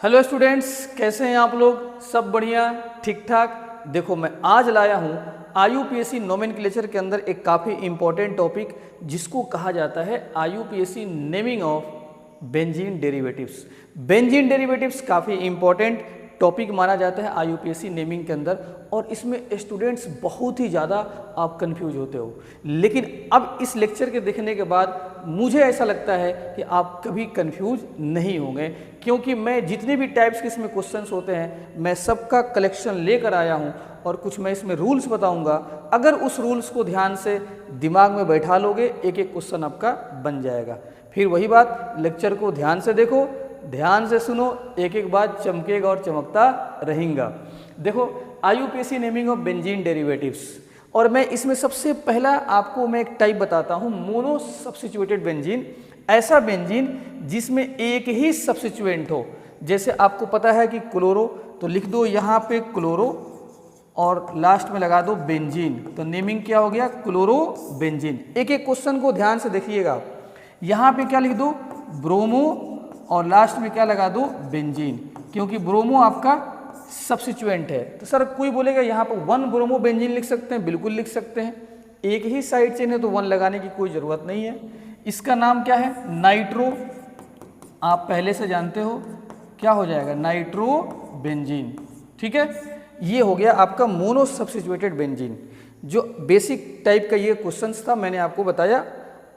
Hello students, कैसे हैं आप लोग? सब बढ़िया, ठीक ठाक। देखो, मैं आज लाया हूँ IUPAC नोमेनक्लेचर के अंदर एक काफ़ी इंपॉर्टेंट टॉपिक जिसको कहा जाता है IUPAC naming of benzene derivatives. Benzene derivatives काफ़ी इंपॉर्टेंट टॉपिक माना जाता है IUPAC नेमिंग के अंदर, और इसमें स्टूडेंट्स बहुत ही ज़्यादा आप कंफ्यूज होते हो। लेकिन अब इस लेक्चर के देखने के बाद मुझे ऐसा लगता है कि आप कभी कंफ्यूज नहीं होंगे, क्योंकि मैं जितने भी टाइप्स के इसमें क्वेश्चंस होते हैं मैं सबका कलेक्शन लेकर आया हूं, और कुछ मैं इसमें रूल्स बताऊंगा। अगर उस रूल्स को ध्यान से दिमाग में बैठा लोगे, एक एक क्वेश्चन आपका बन जाएगा। फिर वही बात, लेक्चर को ध्यान से देखो, ध्यान से सुनो, एक एक बात चमकेगा और चमकता रहेगा। देखो, IUPAC naming of benzene derivatives, और मैं इसमें सबसे पहला आपको मैं एक टाइप बताता हूँ, मोनो सब्स्टिट्यूटेड बेंजीन। ऐसा बेंजीन जिसमें एक ही सब्स्टिट्यूएंट हो। जैसे आपको पता है कि क्लोरो, तो लिख दो यहाँ पे क्लोरो और लास्ट में लगा दो बेंजीन, तो नेमिंग क्या हो गया? Chloro benzene. एक एक क्वेश्चन को ध्यान से देखिएगा। यहाँ पे क्या लिख दो? ब्रोमो, और लास्ट में क्या लगा दो? बेंजीन, क्योंकि ब्रोमो आपका सब्स्टिट्यूएंट है। तो सर कोई बोलेगा यहाँ पर 1 ब्रोमो बेंजीन लिख सकते हैं? बिल्कुल लिख सकते हैं। एक ही साइड चेन है तो 1 लगाने की कोई ज़रूरत नहीं है। इसका नाम क्या है? नाइट्रो। आप पहले से जानते हो क्या हो जाएगा? Nitro benzene. ठीक है, ये हो गया आपका मोनो सब्स्टिट्यूटेड बेंजीन। जो बेसिक टाइप का ये क्वेश्चन था, मैंने आपको बताया।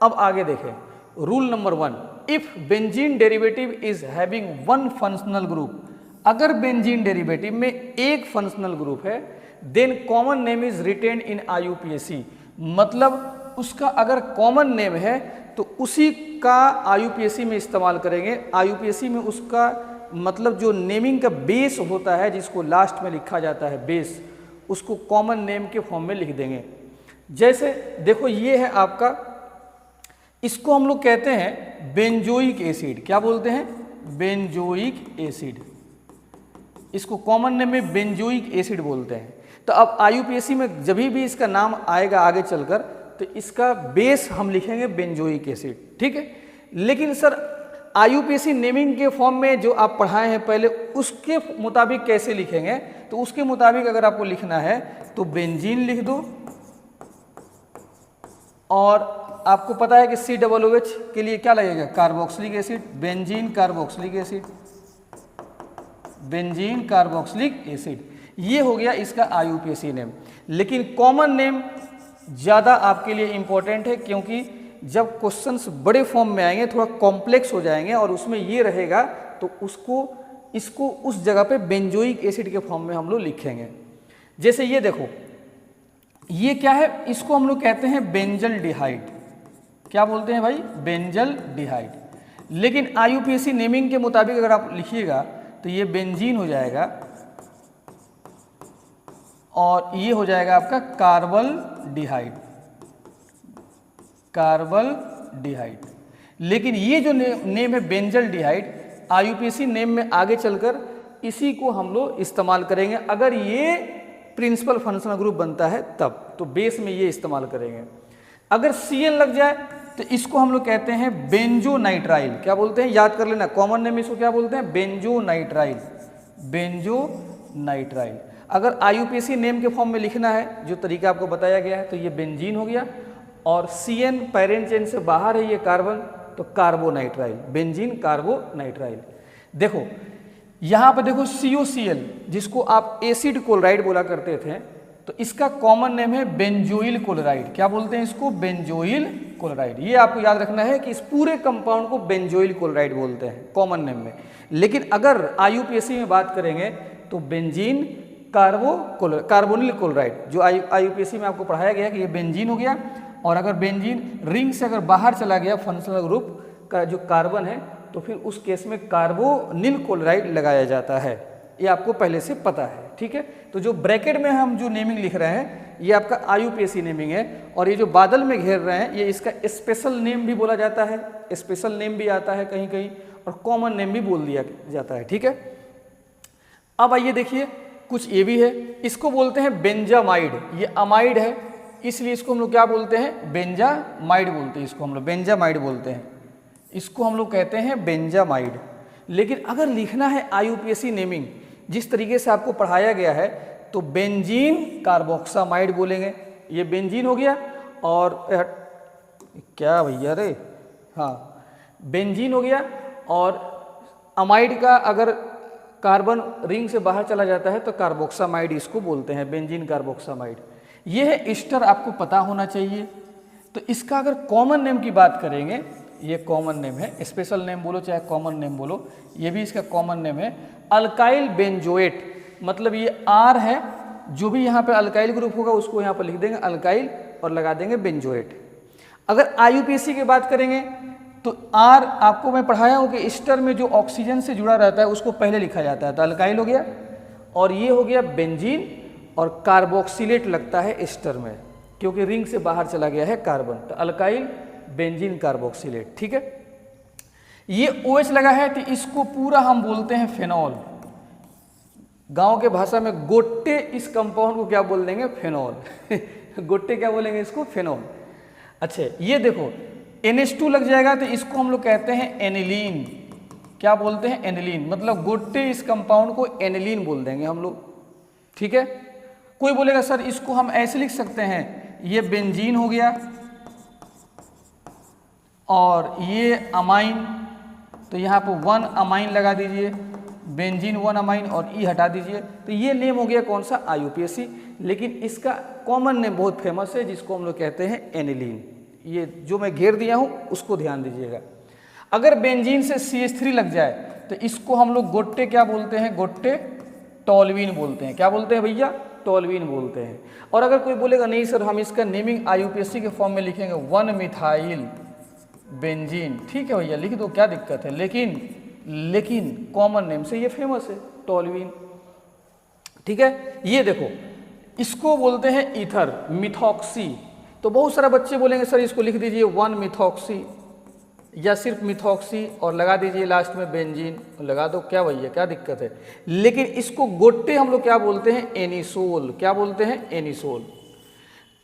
अब आगे देखें, rule number 1, if benzene derivative is having 1 functional group. अगर बेंजीन डेरिवेटिव में एक फंक्शनल ग्रुप है, then common name is written in IUPAC। मतलब उसका अगर कॉमन नेम है तो उसी का IUPAC में इस्तेमाल करेंगे। IUPAC में उसका मतलब जो नेमिंग का बेस होता है, जिसको लास्ट में लिखा जाता है बेस, उसको कॉमन नेम के फॉर्म में लिख देंगे। जैसे देखो, ये है आपका, इसको हम लोग कहते हैं बेंजोइक एसिड। क्या बोलते हैं? Benzoic acid. इसको कॉमन नेम में बेंजोइक एसिड बोलते हैं। तो अब IUPAC में जब भी इसका नाम आएगा आगे चलकर, तो इसका बेस हम लिखेंगे बेंजोइक एसिड। ठीक है, लेकिन सर IUPAC नेमिंग के फॉर्म में जो आप पढ़ाए हैं पहले, उसके मुताबिक कैसे लिखेंगे? तो उसके मुताबिक अगर आपको लिखना है तो बेंजीन लिख दो, और आपको पता है कि COOH के लिए क्या लगेगा? Carboxylic acid. Benzene carboxylic acid, benzene carboxylic acid. ये हो गया इसका IUPAC नेम। लेकिन कॉमन नेम ज़्यादा आपके लिए इंपॉर्टेंट है, क्योंकि जब क्वेश्चंस बड़े फॉर्म में आएंगे, थोड़ा कॉम्प्लेक्स हो जाएंगे, और उसमें ये रहेगा, तो इसको उस जगह पे बेंजोइक एसिड के फॉर्म में हम लोग लिखेंगे। जैसे ये देखो, ये क्या है? इसको हम लोग कहते हैं बेंजल डिहाइड। क्या बोलते हैं भाई? बेंजल डिहाइड। लेकिन IUPAC नेमिंग के मुताबिक अगर आप लिखिएगा तो ये बेंजीन हो जाएगा, और ये हो जाएगा आपका कार्बल डिहाइड। कार्बल डिहाइड। लेकिन ये जो नेम है बेंजल डिहाइड, IUPAC नेम में आगे चलकर इसी को हम लोग इस्तेमाल करेंगे। अगर ये प्रिंसिपल फंक्शनल ग्रुप बनता है तब, तो बेस में ये इस्तेमाल करेंगे। अगर CN लग जाए तो इसको हम लोग कहते हैं बेंजोनाइट्राइल। क्या बोलते हैं? याद कर लेना, कॉमन नेम इसको क्या बोलते हैं? बेंजोनाइट्राइल। बेंजोनाइट्राइल। अगर IUPAC नेम के फॉर्म में लिखना है, जो तरीका आपको बताया गया है, तो ये बेंजीन हो गया, और CN पेरेंट चेन से बाहर है ये कार्बन, तो कार्बोनाइट्राइल। Benzene carbonitrile. देखो यहाँ पे देखो COCl, जिसको आप एसिड क्लोराइड बोला करते थे, तो इसका कॉमन नेम है बेंजोइल क्लोराइड। क्या बोलते हैं इसको? Benzoyl chloride. ये आपको याद रखना है कि इस पूरे कंपाउंड को बेंजोइल क्लोराइड बोलते हैं कॉमन नेम में। लेकिन अगर IUPAC में बात करेंगे तो बेंजीन कार्बोनिल क्लोराइड, जो IUPAC में आपको पढ़ाया गया कि ये बेंजीन हो गया। और अगर बेंजीन रिंग से अगर बाहर चला गया फंक्शनल ग्रुप का जो कार्बन है, तो फिर उस केस में कार्बोनिल क्लोराइड लगाया जाता है। ये आपको पहले से पता है। ठीक है, तो जो ब्रैकेट में हम जो नेमिंग लिख रहे हैं, ये आपका IUPAC नेमिंग है। और ये जो बादल में घेर रहे हैं, ये इसका स्पेशल नेम भी बोला जाता है, स्पेशल नेम भी आता है कहीं कहीं, और कॉमन नेम भी बोल दिया जाता है। ठीक है, अब आइए देखिए, कुछ ये भी है, इसको बोलते हैं बेंजामाइड। ये अमाइड है, इसलिए इसको हम लोग क्या बोलते हैं? बेंजामाइड बोलते हैं। इसको हम लोग बेंजामाइड बोलते हैं। इसको हम लोग कहते हैं बेंजामाइड। लेकिन अगर लिखना है IUPAC नेमिंग जिस तरीके से आपको पढ़ाया गया है तो बेंजीन कार्बोक्सामाइड बोलेंगे। ये बेंजीन हो गया और क्या भैया रे, हाँ बेंजीन हो गया। और अमाइड का अगर कार्बन रिंग से बाहर चला जाता है तो कार्बोक्सामाइड इसको बोलते हैं, बेंजीन कार्बोक्सामाइड। ये है एस्टर, आपको पता होना चाहिए। तो इसका अगर कॉमन नेम की बात करेंगे, ये कॉमन नेम है, स्पेशल नेम बोलो चाहे कॉमन नेम बोलो, ये भी इसका कॉमन नेम है अल्काइल बेंजोएट। मतलब ये R है, जो भी यहाँ पे अल्काइल ग्रुप होगा उसको यहाँ पर लिख देंगे अल्काइल और लगा देंगे बेंजोएट। अगर IUPAC की बात करेंगे तो R आपको मैं पढ़ाया हूँ कि एस्टर में जो ऑक्सीजन से जुड़ा रहता है उसको पहले लिखा जाता है, तो अल्काइल हो गया। और ये हो गया बेंजीन और कार्बोक्सिलेट लगता है एस्टर में क्योंकि रिंग से बाहर चला गया है कार्बन, तो अल्काइल बेंजीन कार्बोक्सिलेट। ठीक है, ये OH लगा है तो इसको पूरा हम बोलते हैं फेनॉल। गांव के भाषा में गोट्टे इस कंपाउंड को क्या बोल देंगे, फेनॉल। गोट्टे क्या बोलेंगे इसको, फेनॉल। अच्छा ये देखो NH2 लग जाएगा तो इसको हम लोग कहते हैं एनिलीन। क्या बोलते हैं, एनिलीन। मतलब गोट्टे इस कंपाउंड को एनिलीन बोल देंगे हम लोग। ठीक है, कोई बोलेगा सर इसको हम ऐसे लिख सकते हैं, ये बेंजीन हो गया और ये अमाइन, तो यहाँ पर 1 अमाइन लगा दीजिए, बेंजीन 1 अमाइन और E हटा दीजिए। तो ये नेम हो गया कौन सा, IUPAC। लेकिन इसका कॉमन नेम बहुत फेमस है जिसको हम लोग कहते हैं एनिलीन। ये जो मैं घेर दिया हूँ उसको ध्यान दीजिएगा। अगर बेंजीन से CH3 लग जाए तो इसको हम लोग गोट्टे क्या बोलते हैं, गोट्टे टॉल्वीन बोलते हैं। क्या बोलते हैं भैया, टॉल्वीन बोलते हैं। और अगर कोई बोलेगा नहीं सर हम इसका नेमिंग IUPAC के फॉर्म में लिखेंगे 1 मिथाइल बेंजीन, ठीक है भैया लिख दो, क्या दिक्कत है। लेकिन कॉमन नेम से ये फेमस है, टॉल्वीन। ठीक है, ये देखो इसको बोलते हैं ईथर, मिथॉक्सी। तो बहुत सारे बच्चे बोलेंगे सर इसको लिख दीजिए 1 मिथॉक्सी या सिर्फ मिथॉक्सी और लगा दीजिए लास्ट में बेंजीन, लगा दो, क्या भैया क्या दिक्कत है। लेकिन इसको गोट्टे हम लोग क्या बोलते हैं, एनिसोल। क्या बोलते हैं, एनिसोल।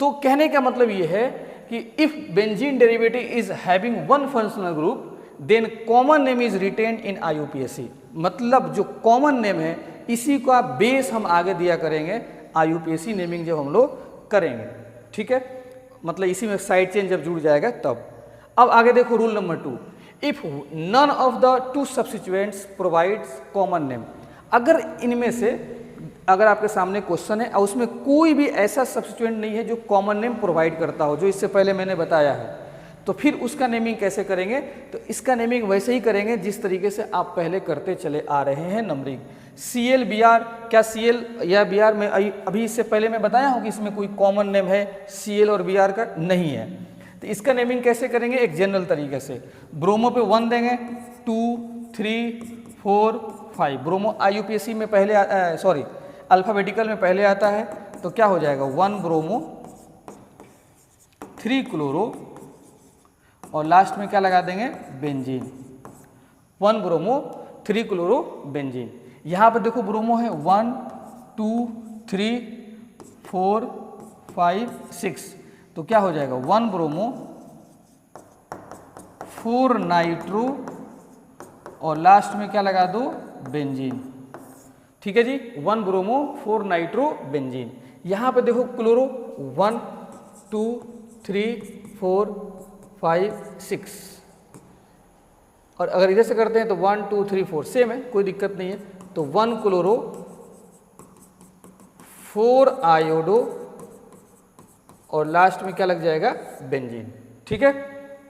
तो कहने का मतलब ये है कि if benzene derivative is having 1 functional group then common name is retained in IUPAC। मतलब जो कॉमन नेम है इसी का बेस हम आगे दिया करेंगे IUPAC नेमिंग जब हम लोग करेंगे। ठीक है, मतलब इसी में साइड चेन जब जुड़ जाएगा तब। अब आगे देखो rule number 2, if none of the 2 substituents provides common name. अगर इनमें से अगर आपके सामने क्वेश्चन है और उसमें कोई भी ऐसा सब्स्टिट्यूएंट नहीं है जो कॉमन नेम प्रोवाइड करता हो, जो इससे पहले मैंने बताया है, तो फिर उसका नेमिंग कैसे करेंगे। तो इसका नेमिंग वैसे ही करेंगे जिस तरीके से आप पहले करते चले आ रहे हैं, नंबरिंग CL BR। क्या CL या BR में अभी इससे पहले मैं बताया हूँ कि इसमें कोई कॉमन नेम है CL और BR का, नहीं है। तो इसका नेमिंग कैसे करेंगे, एक जनरल तरीके से ब्रोमो पे 1 देंगे, 2 3 4 5। ब्रोमो IUPAC में पहले सॉरी अल्फ़ाबेटिकल में पहले आता है, तो क्या हो जाएगा 1 ब्रोमो 3 क्लोरो और लास्ट में क्या लगा देंगे, बेंजीन। 1 bromo 3 chloro benzene. यहाँ पर देखो ब्रोमो है 1 2 3 4 5 6, तो क्या हो जाएगा 1 ब्रोमो 4 नाइट्रो और लास्ट में क्या लगा दो, बेंजीन। ठीक है जी, 1 ब्रोमो 4 नाइट्रो बेंजीन। यहाँ पे देखो क्लोरो 1 2 3 4 5 6, और अगर इधर से करते हैं तो 1 2 3 4 सेम है, कोई दिक्कत नहीं है। तो 1 क्लोरो 4 आयोडो और लास्ट में क्या लग जाएगा, बेंजीन। ठीक है,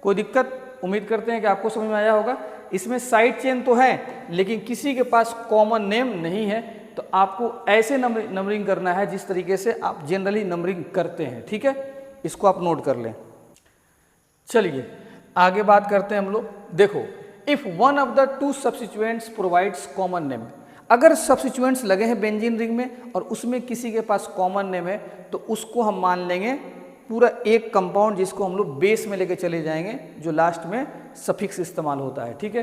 कोई दिक्कत, उम्मीद करते हैं कि आपको समझ में आया होगा। इसमें साइड चेन तो है लेकिन किसी के पास कॉमन नेम नहीं है, तो आपको ऐसे नंबरिंग करना है जिस तरीके से आप जनरली नंबरिंग करते हैं। ठीक है, इसको आप नोट कर लें। चलिए आगे बात करते हैं हम लोग। देखो if 1 of the 2 substituents provides common name. अगर सब्स्टिट्यूएंट्स लगे हैं बेंजीन रिंग में और उसमें किसी के पास कॉमन नेम है तो उसको हम मान लेंगे पूरा एक कंपाउंड जिसको हम लोग बेस में लेके चले जाएंगे, जो लास्ट में सफिक्स इस्तेमाल होता है। ठीक है,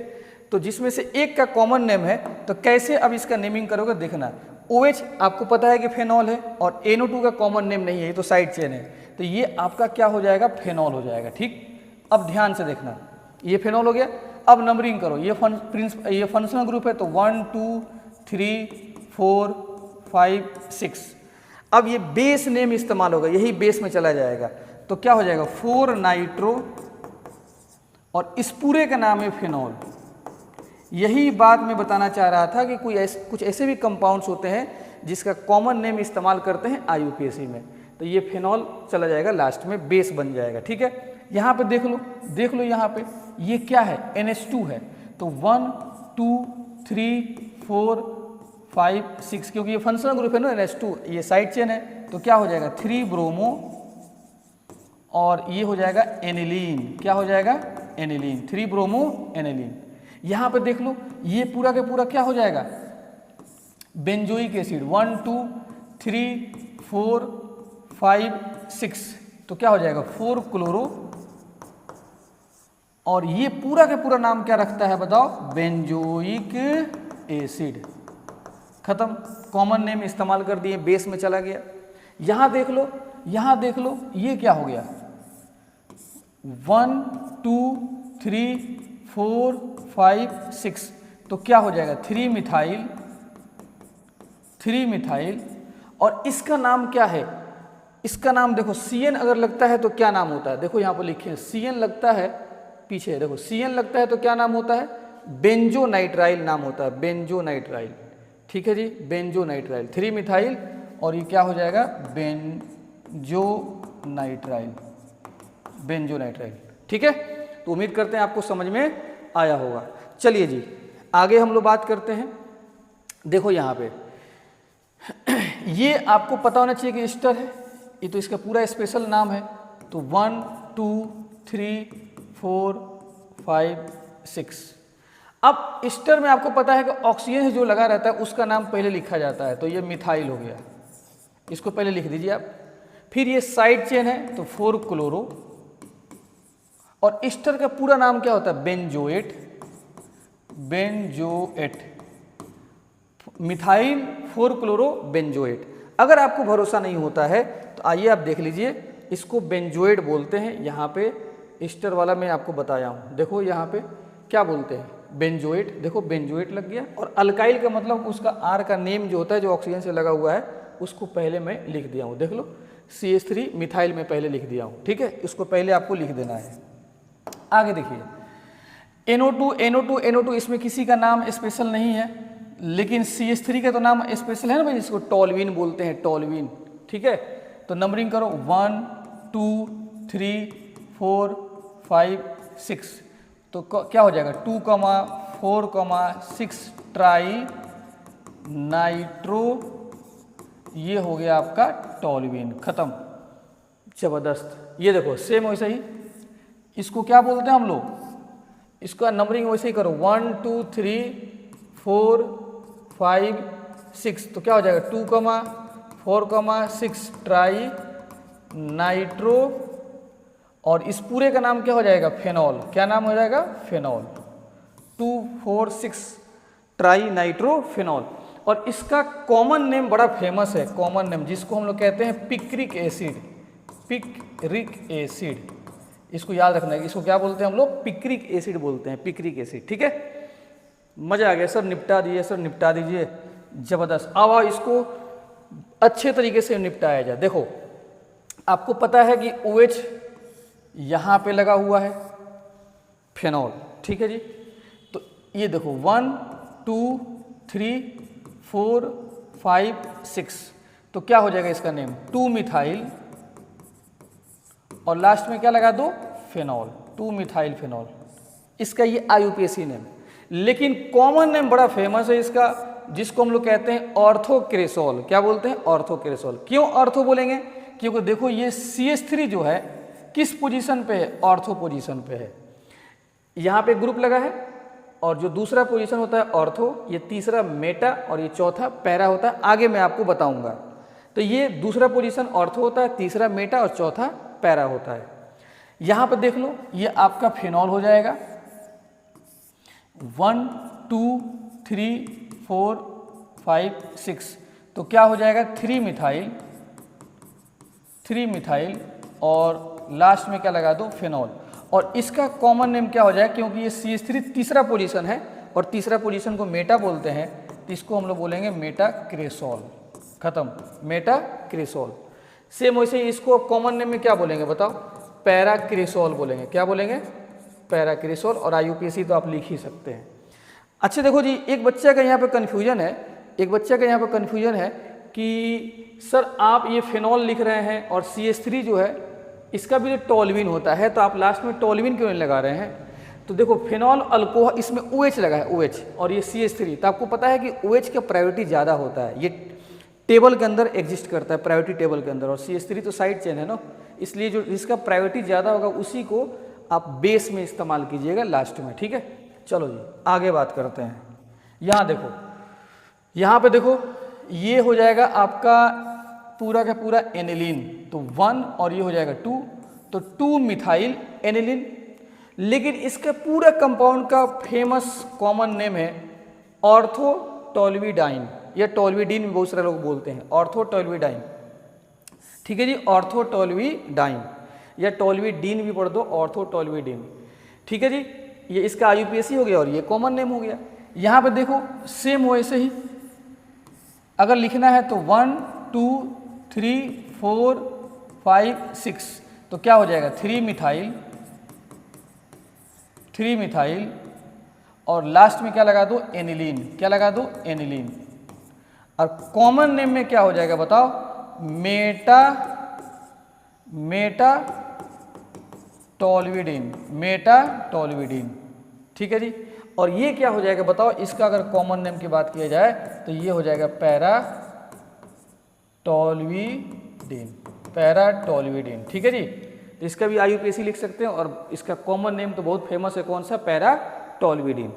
तो जिसमें से एक का कॉमन नेम है, तो कैसे अब इसका नेमिंग करोगे देखना। OH आपको पता है कि फेनॉल है और NO2 का कॉमन नेम नहीं है, ये तो साइड चेन है, तो ये आपका क्या हो जाएगा, फेनॉल हो जाएगा। ठीक, अब ध्यान से देखना, ये फेनॉल हो गया। अब नंबरिंग करो, ये फंक्शनल ग्रुप है तो 1 2 3 4 5 6। अब ये बेस नेम इस्तेमाल होगा, यही बेस में चला जाएगा, तो क्या हो जाएगा 4 नाइट्रो और इस पूरे का नाम है फिनॉल। यही बात मैं बताना चाह रहा था कि कुछ ऐसे भी कंपाउंड्स होते हैं जिसका कॉमन नेम इस्तेमाल करते हैं IUPAC में, तो ये फिनॉल चला जाएगा लास्ट में, बेस बन जाएगा। ठीक है, यहाँ पे देख लो यहाँ पे ये क्या है, NH2 है, तो 1 2 3 4 5 6, क्योंकि ये फंक्शनल ग्रुप है ना NH2, ये साइड चेन है, तो क्या हो जाएगा 3 ब्रोमो और ये हो जाएगा एनिलीन। क्या हो जाएगा एनिलीन, 3 ब्रोमो एनिलीन। यहाँ पे देख लो ये पूरा के पूरा क्या हो जाएगा बेंजोइक एसिड, 1 2 3 4 5 6, तो क्या हो जाएगा 4 क्लोरो और ये पूरा के पूरा नाम क्या रखता है बताओ, बेंजोइक एसिड। खत्म, कॉमन नेम इस्तेमाल कर दिए, बेस में चला गया। यहाँ देख लो ये क्या हो गया 1 2 3 4 5 6, तो क्या हो जाएगा 3 मिथाइल और इसका नाम क्या है, इसका नाम देखो CN अगर लगता है तो क्या नाम होता है, देखो यहाँ पर लिखे CN लगता है, पीछे देखो CN लगता है तो क्या नाम होता है, बेंजोनाइट्राइल नाम होता है, बेंजोनाइट्राइल। ठीक है जी, बेंजोनाइट्राइल, 3 मिथाइल और ये क्या हो जाएगा बेंजोनाइट्राइल। ठीक है, तो उम्मीद करते हैं आपको समझ में आया होगा। चलिए जी आगे हम लोग बात करते हैं। देखो यहाँ पे ये आपको पता होना चाहिए कि ईस्टर है, ये तो इसका पूरा स्पेशल नाम है, तो 1 2 3 4 5 6। अब ईस्टर में आपको पता है कि ऑक्सीजन जो लगा रहता है उसका नाम पहले लिखा जाता है, तो ये मिथाइल हो गया, इसको पहले लिख दीजिए आप। फिर ये साइड चेन है तो 4 क्लोरो और ईस्टर का पूरा नाम क्या होता है बेंजोएट, मिथाइल 4 क्लोरो बेंजोएट। अगर आपको भरोसा नहीं होता है तो आइए आप देख लीजिए, इसको बेंजोएट बोलते हैं। यहाँ पे ईस्टर वाला मैं आपको बताया हूँ, देखो यहाँ पे क्या बोलते हैं बेंजोएट, देखो बेंजोएट लग गया। और अल्काइल का मतलब उसका R का नेम जो होता है जो ऑक्सीजन से लगा हुआ है उसको पहले मैं लिख दिया हूँ, देख लो CH3 मिथाइल में पहले लिख दिया हूँ। ठीक है, इसको पहले आपको लिख देना है। आगे देखिए NO2 इसमें किसी का नाम स्पेशल नहीं है, लेकिन CH3 का तो नाम स्पेशल है ना भाई, जिसको टॉल्विन बोलते हैं, टॉल्विन। ठीक है, तो नंबरिंग करो 1 2 3 4 5 6, तो क्या हो जाएगा 2 4 6 ट्राई नाइट्रो, ये हो गया आपका टॉल्विन। खत्म, जबरदस्त। ये देखो सेम वैसे ही, इसको क्या बोलते हैं हम लोग, इसका नंबरिंग वैसे ही करो 1 2 3 4 5 6, तो क्या हो जाएगा 2 4 6 ट्राई नाइट्रो और इस पूरे का नाम क्या हो जाएगा फेनॉल। क्या नाम हो जाएगा फेनॉल, 2 4 6 ट्राई नाइट्रो फेनॉल। और इसका कॉमन नेम बड़ा फेमस है, कॉमन नेम जिसको हम लोग कहते हैं पिक्रिक एसिड, पिक्रिक एसिड। इसको याद रखना है, इसको क्या बोलते हैं हम लोग, पिक्रिक एसिड बोलते हैं, पिक्रिक एसिड। ठीक है, मजा आ गया सर, निपटा दिए सर, निपटा दीजिए, जबरदस्त। अब इसको अच्छे तरीके से निपटाया जाए। देखो आपको पता है कि OH यहाँ पे लगा हुआ है फेनॉल। ठीक है जी, तो ये देखो 1 2 3 4 5 6, तो क्या हो जाएगा इसका नेम 2 मिथाइल और लास्ट में क्या लगा दो फेनॉल, 2 मिथाइल फेनॉल। इसका ये IUPAC नेम, लेकिन कॉमन नेम बड़ा फेमस है इसका, जिसको हम लोग कहते हैं ऑर्थोक्रेसोल। क्या बोलते हैं, ऑर्थोक्रेसोल। क्यों ऑर्थो बोलेंगे, क्योंकि देखो ये CH3 जो है किस पोजीशन पे है, ऑर्थो पोजीशन पे है। यहाँ पे ग्रुप लगा है और जो दूसरा पोजीशन होता है ऑर्थो, ये तीसरा मेटा और ये चौथा पैरा होता है, आगे मैं आपको बताऊंगा। तो ये दूसरा पोजीशन ऑर्थो होता है, तीसरा मेटा और चौथा पैरा होता है। यहाँ पे देख लो ये आपका फेनॉल हो जाएगा 1 2 3 4 5 6, तो क्या हो जाएगा 3 मिथाइल और लास्ट में क्या लगा दो फेनॉल। और इसका कॉमन नेम क्या हो जाएगा, क्योंकि ये CH3 तीसरा पोजीशन है और तीसरा पोजीशन को मेटा बोलते हैं, तो इसको हम लोग बोलेंगे मेटाक्रेसोल। खत्म, मेटाक्रेसोल। सेम वैसे ही इसको कॉमन नेम में क्या बोलेंगे बताओ, पैराक्रेसोल बोलेंगे। क्या बोलेंगे, पैराक्रेसोल। और IUPAC तो आप लिख ही सकते हैं। अच्छा देखो जी, एक बच्चे का यहाँ पे कन्फ्यूजन है, कि सर आप ये फिनॉल लिख रहे हैं और CH3 जो है इसका भी तो टोल्यूइन होता है, तो आप लास्ट में टोल्यूइन क्यों नहीं लगा रहे हैं। तो देखो फिनॉल अल्कोहल, इसमें OH लगा है, OH, और ये CH3, तो आपको पता है कि OH का प्रायोरिटी ज़्यादा होता है, ये टेबल के अंदर एग्जिस्ट करता है, प्रायोरिटी टेबल के अंदर, और CH3 तो साइड चेन है ना, इसलिए जो जिसका प्रायोरिटी ज़्यादा होगा उसी को आप बेस में इस्तेमाल कीजिएगा लास्ट में। ठीक है, चलो जी आगे बात करते हैं। यहाँ देखो, यहाँ पे देखो, ये हो जाएगा आपका पूरा का पूरा एनिलीन, तो 1 और ये हो जाएगा 2, तो 2 मिथाइल एनिलीन। लेकिन इसका पूरा कंपाउंड का फेमस कॉमन नेम है ऑर्थोटोल्यूडाइन, या टोल्यूडीन भी बहुत सारे लोग बोलते हैं, ऑर्थोटोल्यूडाइन। ठीक है जी, ऑर्थोटोल्यूडाइन या टोल्यूडीन भी पढ़ दो, ऑर्थोटोल्यूडीन। ठीक है जी, ये इसका IUPAC हो गया और ये कॉमन नेम हो गया। यहाँ पे देखो सेम वैसे ही अगर लिखना है तो 1 2 3 4 5 6, तो क्या हो जाएगा 3 मिथाइल और लास्ट में क्या लगा दो, एनिलीन। क्या लगा दो, एनिलीन। और कॉमन नेम में क्या हो जाएगा बताओ, मेटाटोल्यूडीन। ठीक है जी, और ये क्या हो जाएगा बताओ, इसका अगर कॉमन नेम की बात किया जाए तो ये हो जाएगा पैराटोल्यूडीन। ठीक है जी, तो इसका भी IUPAC लिख सकते हैं, और इसका कॉमन नेम तो बहुत फेमस है, कौन सा, पैराटोल्यूडीन।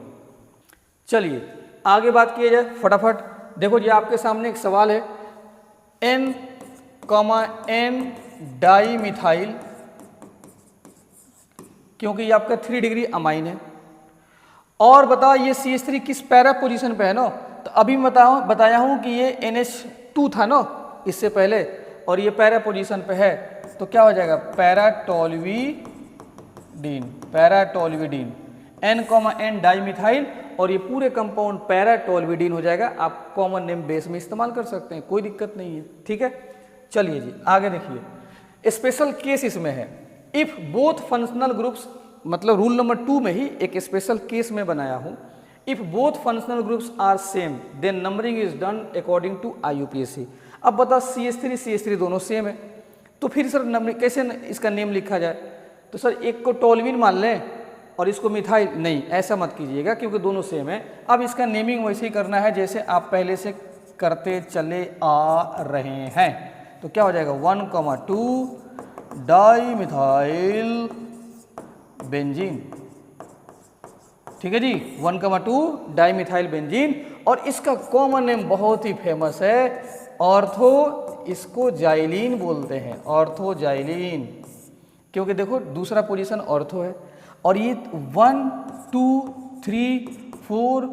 चलिए आगे बात किया जाए फटाफट। देखो जी आपके सामने एक सवाल है, N, N डाई मिथाइल, क्योंकि ये आपका 3 डिग्री अमाइन है, और बताओ ये CH3 किस पैरा पोजीशन पे है ना, तो अभी बताया हूं कि ये NH2 था ना इससे पहले, और ये पैरा पोजीशन पे है, तो क्या हो जाएगा, पैराटोल्यूडीन, N, N डाई मिथाइल, और ये पूरे कंपाउंड पैराटोल्यूडीन हो जाएगा। आप कॉमन नेम बेस में इस्तेमाल कर सकते हैं, कोई दिक्कत नहीं है। ठीक है, चलिए जी आगे देखिए, स्पेशल केस इसमें है, इफ बोथ फंक्शनल ग्रुप्स, मतलब रूल नंबर 2 में ही एक स्पेशल केस में बनाया हूं, if both functional groups are same then numbering is done according to IUPAC। अब बताओ CH3 दोनों सेम है, तो फिर सर नंबर कैसे इसका नेम लिखा जाए, तो सर एक को टोल्यूइन मान लें और इसको मिथाइल, नहीं ऐसा मत कीजिएगा क्योंकि दोनों सेम है। अब इसका नेमिंग वैसे ही करना है जैसे आप पहले से करते चले आ रहे हैं, तो क्या हो जाएगा 1,2 डाई मिथाइल बेंजीन। ठीक है जी, 1,2 डाई मिथाइल बेंजीन, और इसका कॉमन नेम बहुत ही फेमस है, इसको जाइलीन बोलते हैं, ऑर्थोजाइलीन, क्योंकि देखो दूसरा पोजीशन ऑर्थो है, और ये 1 2 3 4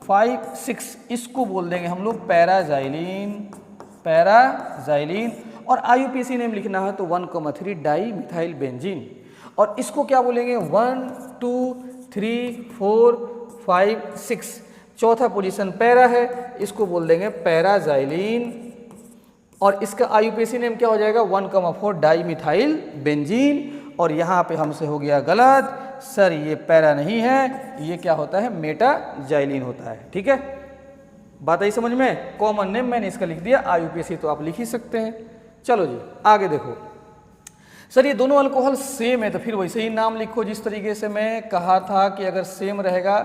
5 6 इसको बोल देंगे हम लोग पैराजाइलीन। और IUPAC नेम लिखना है तो 1,3 डाई मिथाइल बेंजीन, और इसको क्या बोलेंगे 1 2 3 4 5 6, चौथा पोजीशन पैरा है, इसको बोल देंगे पैराजाइलीन, और इसका IUPAC नेम क्या हो जाएगा 1,4 डाई मिथाइल बेंजीन। और यहाँ पे हमसे हो गया गलत, सर ये पैरा नहीं है, ये क्या होता है, मेटाजाइलीन होता है। ठीक है, बात आई समझ में, कॉमन नेम मैंने इसका लिख दिया, IUPAC तो आप लिख ही सकते हैं। चलो जी आगे देखो, सर ये दोनों अल्कोहल सेम है तो फिर वैसे ही नाम लिखो, जिस तरीके से मैं कहा था कि अगर सेम रहेगा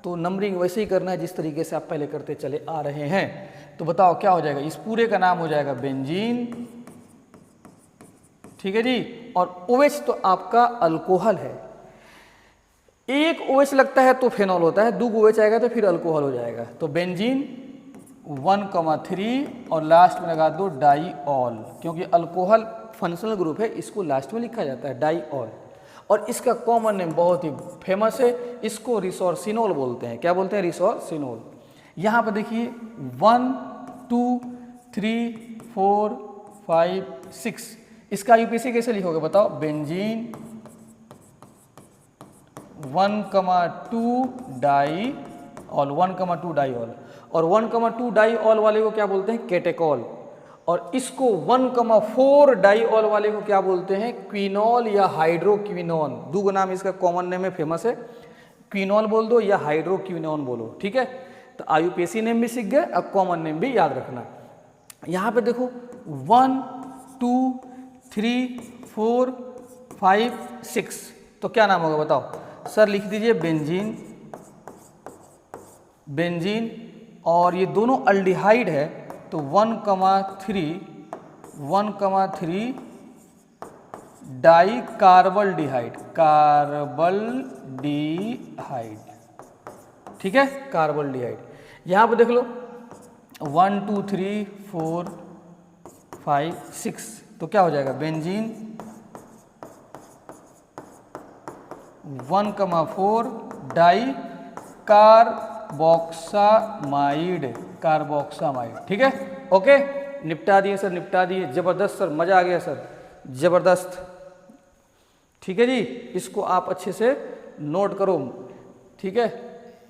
तो नंबरिंग वैसे ही करना है जिस तरीके से आप पहले करते चले आ रहे हैं। तो बताओ क्या हो जाएगा, इस पूरे का नाम हो जाएगा बेंजीन। ठीक है जी, और OH तो आपका अल्कोहल है, एक OH लगता है तो फेनॉल होता है, 2 OH आएगा तो फिर अल्कोहल हो जाएगा, तो बेंजीन 1,3 और लास्ट में लगा दो डाईऑल, क्योंकि अल्कोहल फंक्शनल ग्रुप है, इसको लास्ट में लिखा जाता है डाईऑल। और इसका कॉमन नेम बहुत ही फेमस है, इसको रिसोर्सिनोल बोलते हैं। क्या बोलते हैं, रिसोर्सिनोल। यहाँ पर देखिए 1 2 3 4 5 6, इसका IUPAC कैसे लिखोगे बताओ, benzene 1,2 diol, 1,2 diol, और 1,2 डाई ऑल वाले को क्या बोलते हैं? कैटेकॉल। और इसको 1,4 डाई ऑल वाले को क्या बोलते हैं? क्विनॉल या हाइड्रोक्विनॉन। दो नाम इसका कॉमन नेम है, फेमस है, क्विनॉल बोल दो या हाइड्रोक्विनॉन बोलो, ठीक है। तो आईयूपीएसी नेम भी सीख गए, अब कॉमन नेम भी याद रखना। यहाँ पे देखो 1 2 3 4 5 6, तो क्या नाम होगा बताओ सर? लिख दीजिए बेंजीन, बेंजीन, और ये दोनों अल्डिहाइड है तो 1,3 डाई कार्बल डिहाइड, कार्बल डिहाइड, ठीक है, कार्बल डिहाइड। यहाँ पे देख लो 1 2 3 4 5 6, तो क्या हो जाएगा? बेंजीन 1,4 डाई कार्बोक्सामाइड, कार्बोक्सामाइड, ठीक है। ओके, निपटा दिए सर, निपटा दिए, जबरदस्त सर, मजा आ गया सर, जबरदस्त, ठीक है जी। इसको आप अच्छे से नोट करो, ठीक है।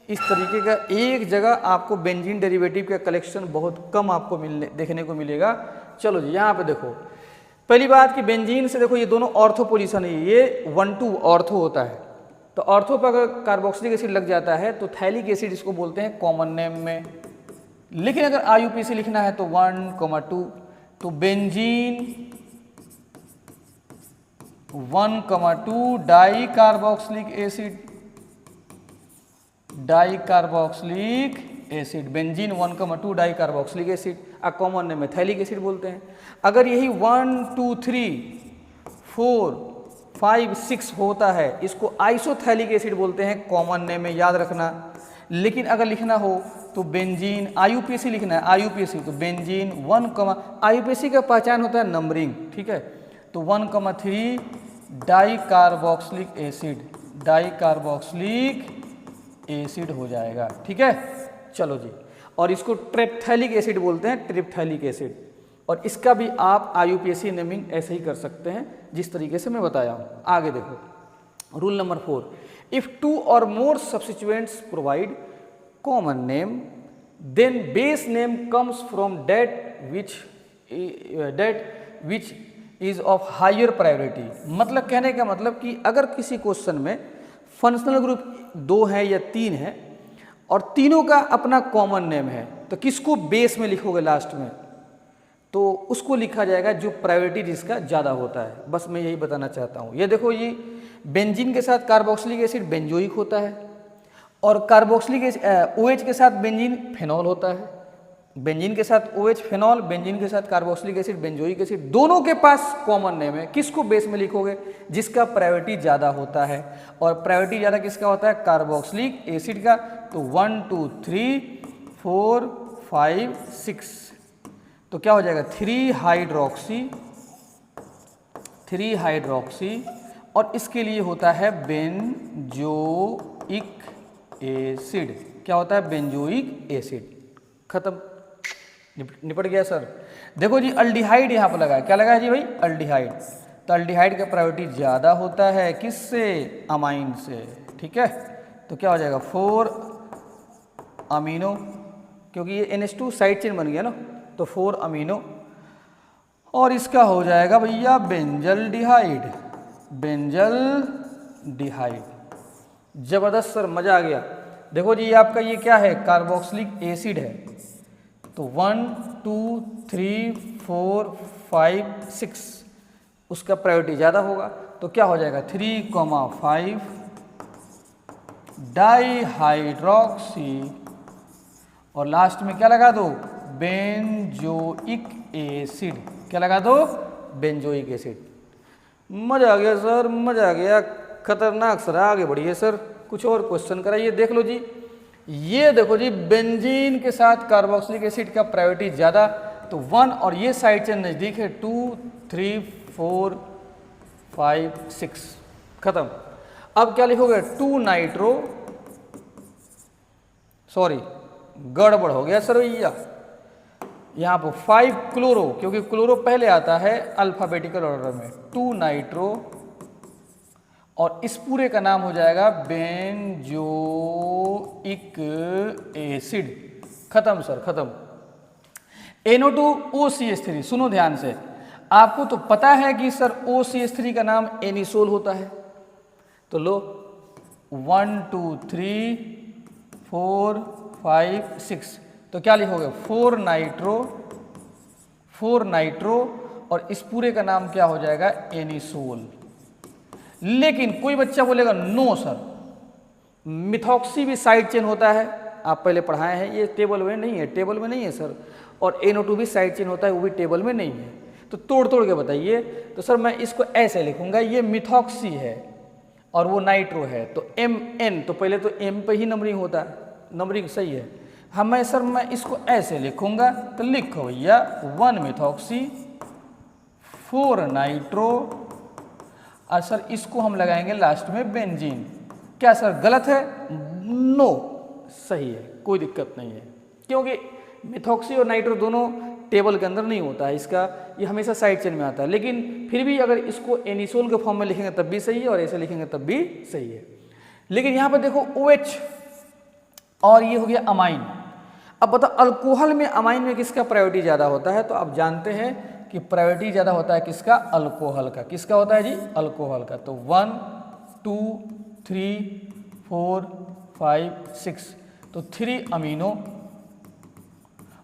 इस तरीके का एक जगह आपको बेंजीन डेरिवेटिव का कलेक्शन बहुत कम आपको देखने को मिलेगा। चलो जी, यहाँ पे देखो पहली बात कि बेंजीन से देखो ये दोनों ऑर्थो पोजीशन है, ये 1 2 ऑर्थो होता है, तो ऑर्थो पर अगर कार्बोक्सिलिक एसिड लग जाता है तो थैलिक एसिड इसको बोलते हैं कॉमन नेम में। लेकिन अगर आईयूपीएसी लिखना है तो 1,2, तो benzene 1,2 di carboxylic acid, dicarboxylic acid, benzene 1,2 di carboxylic acid, common name में थैलिक एसिड बोलते हैं। अगर यही 1 2 3 4 5 6 होता है, इसको आइसोथैलिक एसिड बोलते हैं, कॉमन नेम में याद रखना। लेकिन अगर लिखना हो तो बेंजीन, आईयूपीएसी लिखना है, आईयूपीएसी तो बेंजीन 1, आईयूपीएसी का पहचान होता है नंबरिंग, ठीक है, तो 1,3 di carboxylic acid, dicarboxylic acid हो जाएगा, ठीक है। चलो जी, और इसको ट्रिप्थैलिक एसिड बोलते हैं, ट्रिप्थैलिक एसिड, और इसका भी आप आईयूपीएसी नेमिंग ऐसे ही कर सकते हैं जिस तरीके से मैं बताया हूँ। आगे देखो रूल नंबर 4, इफ 2 और more substituents provide common name then base name comes from that which is of higher priority. मतलब कहने का मतलब कि अगर किसी क्वेश्चन में फंक्शनल ग्रुप 2 है या 3 है और तीनों का अपना कॉमन नेम है, तो किसको बेस में लिखोगे लास्ट में? तो उसको लिखा जाएगा जो प्रायोरिटी जिसका ज़्यादा होता है। बस मैं यही बताना चाहता हूँ। ये देखो, ये बेंजीन के साथ कार्बोक्सिलिक एसिड बेंजोइक होता है, और कार्बोक्सिलिक OH के साथ बेंजीन फेनॉल होता है, बेंजीन के साथ OH फेनॉल, बेंजीन के साथ कार्बोक्सिलिक एसिड बेंजोइक एसिड, दोनों के पास कॉमन नेम है। किसको बेस में लिखोगे? जिसका प्रायोरिटी ज़्यादा होता है, और प्रायोरिटी ज़्यादा किसका होता है? कार्बोक्सिलिक एसिड का। तो 1 2 3 4 5 6, तो क्या हो जाएगा? 3 हाइड्रोक्सी, और इसके लिए होता है बेंजोइक एसिड। क्या होता है? Benzoic acid. खत्म, निपट गया सर। देखो जी, अल्डिहाइड यहाँ पर लगा है, क्या लगा है जी भाई? अल्डिहाइड। तो अल्डिहाइड का प्रायोरिटी ज़्यादा होता है किससे? अमाइन से, ठीक है। तो क्या हो जाएगा? 4 अमीनो, क्योंकि ये NH2 साइड चेन बन गया ना, तो 4 अमीनो, और इसका हो जाएगा भैया बेंजल डिहाइड, बेंजल डिहाइड। जबरदस्त सर, मजा आ गया। देखो जी, आपका ये क्या है? कार्बोक्सिलिक एसिड है। तो 1 2 3 4 5 6, उसका प्रायोरिटी ज़्यादा होगा, तो क्या हो जाएगा? 3,5 डाई हाइड्रोक्सी, और लास्ट में क्या लगा दो? Benzoic acid. क्या लगा दो? Benzoic acid. मजा आ गया सर, मजा आ गया। खतरनाक सर, आगे बढ़िए सर, कुछ और क्वेश्चन कराइए। देख लो जी, ये देखो जी, बेंजीन के साथ कार्बोक्सिलिक एसिड का प्रायोरिटी ज़्यादा, तो 1, और ये साइड चेन नज़दीक है, 2 3 4 5 6, खत्म। अब क्या लिखोगे? 2 नाइट्रो, सॉरी गड़बड़ हो गया सर भैया, यहाँ पर 5 क्लोरो, क्योंकि क्लोरो पहले आता है अल्फाबेटिकल ऑर्डर में। 2 नाइट्रो, और इस पूरे का नाम हो जाएगा बेंजोइक एसिड। खत्म सर, खत्म। NO2OCH3, सुनो ध्यान से, आपको तो पता है कि सर OCH3 का नाम एनिसोल होता है, तो लो 1 2 3 4 5 6, तो क्या लिखोगे 4 नाइट्रो और इस पूरे का नाम क्या हो जाएगा एनिसोल। लेकिन कोई बच्चा बोलेगा नो सर, मिथॉक्सी भी साइड चेन होता है, आप पहले पढ़ाए हैं, ये टेबल में नहीं है, टेबल में नहीं है सर, और NO2 भी साइड चेन होता है, वो भी टेबल में नहीं है, तो तोड़ तोड़ के बताइए। तो सर मैं इसको ऐसे लिखूंगा, ये मिथॉक्सी है और वो नाइट्रो है, तो MN, तो पहले तो M पे ही नंबरिंग होता है, नंबरिंग सही है। मैं सर मैं इसको ऐसे लिखूंगा, तो लिखो भैया 1 मिथॉक्सी 4 नाइट्रो, और सर इसको हम लगाएंगे लास्ट में बेंजीन। क्या सर गलत है? नो, सही है, कोई दिक्कत नहीं है, क्योंकि मिथॉक्सी और नाइट्रो दोनों टेबल के अंदर नहीं होता है, इसका ये हमेशा साइड चेन में आता है। लेकिन फिर भी अगर इसको एनिसोल के फॉर्म में लिखेंगे तब भी सही है, और ऐसे लिखेंगे तब भी सही है। लेकिन यहाँ पर देखो OH और ये हो गया अमाइन। अब बताओ अल्कोहल में अमाइन में किसका प्रायोरिटी ज़्यादा होता है? तो आप जानते हैं कि प्रायोरिटी ज़्यादा होता है किसका? अल्कोहल का। किसका होता है जी? अल्कोहल का। तो 1 2 3 4 5 6, तो 3 अमीनो,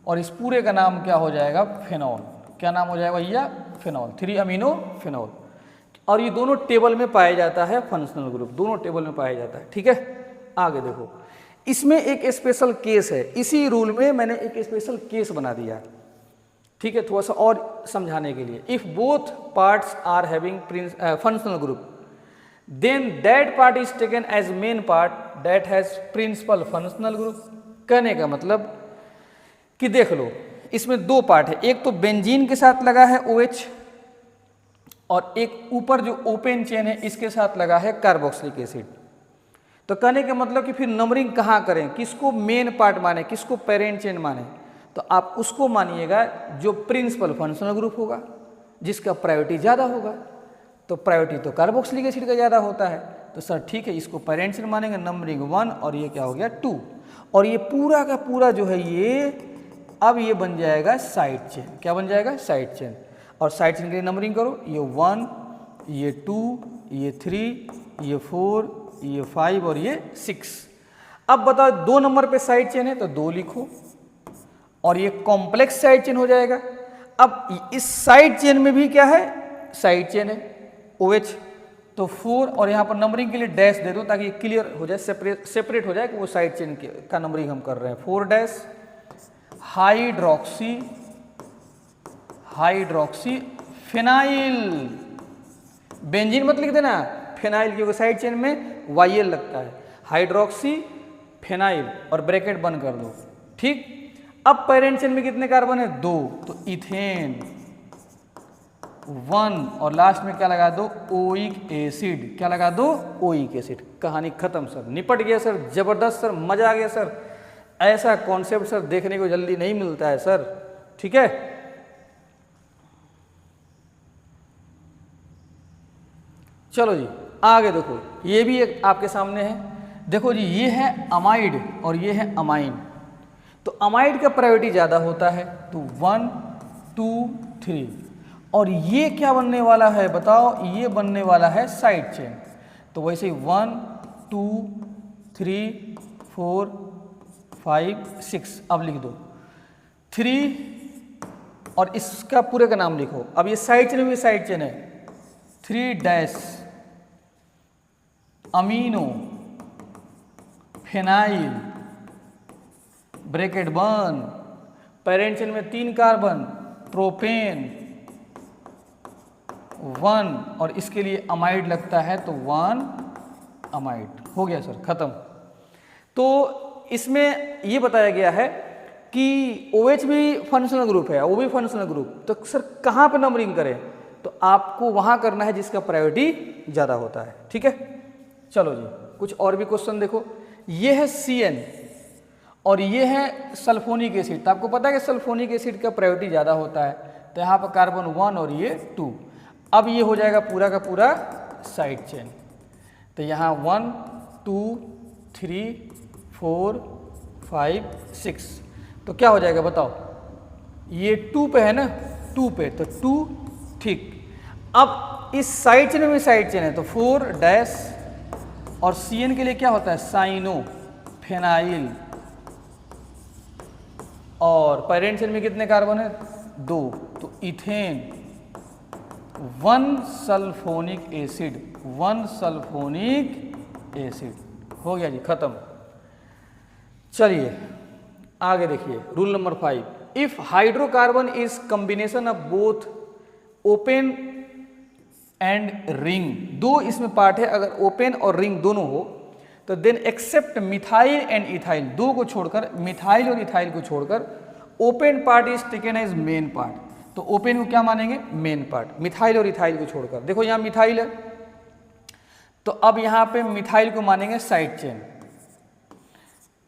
और इस पूरे का नाम क्या हो जाएगा? फेनॉल। क्या नाम हो जाएगा भैया? Phenol, 3 amino phenol. और ये दोनों टेबल में पाया जाता है, फंक्शनल ग्रुप दोनों टेबल में पाया जाता है। ठीक है, आगे देखो, इसमें एक स्पेशल केस है, इसी रूल में मैंने एक स्पेशल केस बना दिया। ठीक है, थोड़ा सा और समझाने के लिए, if both parts are having functional group then that part is taken as main part that has principal functional group. कहने का मतलब कि देख लो, इसमें दो पार्ट है, एक तो बेंजीन के साथ लगा है OH, और एक ऊपर जो ओपन चेन है इसके साथ लगा है कार्बोक्सिलिक एसिड। तो कहने का मतलब कि फिर नंबरिंग कहाँ करें, किसको मेन पार्ट माने, किसको पेरेंट चेन माने? तो आप उसको मानिएगा जो प्रिंसिपल फंक्शनल ग्रुप होगा, जिसका प्रायोरिटी ज़्यादा होगा। तो प्रायोरिटी तो कार्बोक्सिलिक एसिड का ज़्यादा होता है, तो सर ठीक है, इसको पेरेंट चेन मानेंगे, नंबरिंग 1, और ये क्या हो गया 2, और ये पूरा का पूरा जो है ये अब ये बन जाएगा साइड चेन। क्या बन जाएगा? Side chain. और साइड चेन के लिए नंबरिंग करो, ये 1, ये 2, ये 3, ये 4, ये 5 और ये 6। अब बताओ 2 नंबर पे साइड चेन है तो 2 लिखो, और ये कॉम्प्लेक्स साइड चेन हो जाएगा। अब इस साइड चेन में भी क्या है? साइड चेन है OH, तो 4, और यहाँ पर नंबरिंग के लिए डैश दे दो ताकि क्लियर हो जाए, सेपरेट हो जाए कि वो साइड चेन का नंबरिंग हम कर रहे हैं। 4 डैश हाइड्रोक्सी फिनाइल, बेंजीन मत लिख देना, फिनाइल, क्योंकि साइड चेन में YL लगता है। हाइड्रोक्सी फिनाइल, और ब्रैकेट बंद कर दो। ठीक, अब पेरेंट चेन में कितने कार्बन है? 2, तो इथेन 1, और लास्ट में क्या लगा दो? Oic acid. क्या लगा दो? Oic acid. कहानी खत्म सर, निपट गया सर, जबरदस्त सर, मजा आ गया सर। ऐसा कॉन्सेप्ट सर देखने को जल्दी नहीं मिलता है सर। ठीक है, चलो जी आगे देखो, ये भी एक आपके सामने है। देखो जी, ये है अमाइड और ये है अमाइन। तो अमाइड का प्रायोरिटी ज़्यादा होता है, तो 1 2 3, और ये क्या बनने वाला है बताओ? ये बनने वाला है साइड चेन। तो वैसे ही 1 2 3 4 5 6, अब लिख दो 3, और इसका पूरे का नाम लिखो। अब ये साइड चेन भी साइड चेन है, 3 डैश अमीनो फेनाइल, ब्रैकेट बंद, पेरेंट चेन में 3 कार्बन, प्रोपेन 1, और इसके लिए अमाइड लगता है, तो 1 अमाइड। हो गया सर, खत्म। तो इसमें ये बताया गया है कि OH भी फंक्शनल ग्रुप है, O भी फंक्शनल ग्रुप, तो सर कहाँ पे नंबरिंग करें? तो आपको वहाँ करना है जिसका प्रायोरिटी ज़्यादा होता है। ठीक है, चलो जी कुछ और भी क्वेश्चन देखो। ये है CN और ये है सल्फोनिक एसिड। तो आपको पता है कि सल्फोनिक एसिड का प्रायोरिटी ज़्यादा होता है, तो यहाँ पर कार्बन 1 और ये 2। अब ये हो जाएगा पूरा का पूरा साइड चेन। तो यहाँ 1 2 3 4 5 6, तो क्या हो जाएगा बताओ, ये 2 पे है ना, 2 पे, तो 2 ठीक। अब इस साइड चेन में साइड चेन है तो 4 डैश, और CN के लिए क्या होता है, साइनो फेनाइल, और पेरेंट चेन में कितने कार्बन है, 2, तो ethane 1 sulphonic acid, 1 sulphonic acid, हो गया जी, खत्म। चलिए आगे देखिए, rule number 5, if hydrocarbon is combination of both open and ring, दो इसमें पार्ट है, अगर ओपन और रिंग दोनों हो तो then except methyl and ethyl, दो को छोड़कर, मिथाइल और इथाइल को छोड़कर, open part is taken as main part, तो ओपन को क्या मानेंगे, मेन पार्ट, मिथाइल और इथाइल को छोड़कर। देखो यहाँ मिथाइल है तो अब यहाँ पे मिथाइल को मानेंगे साइड चेन,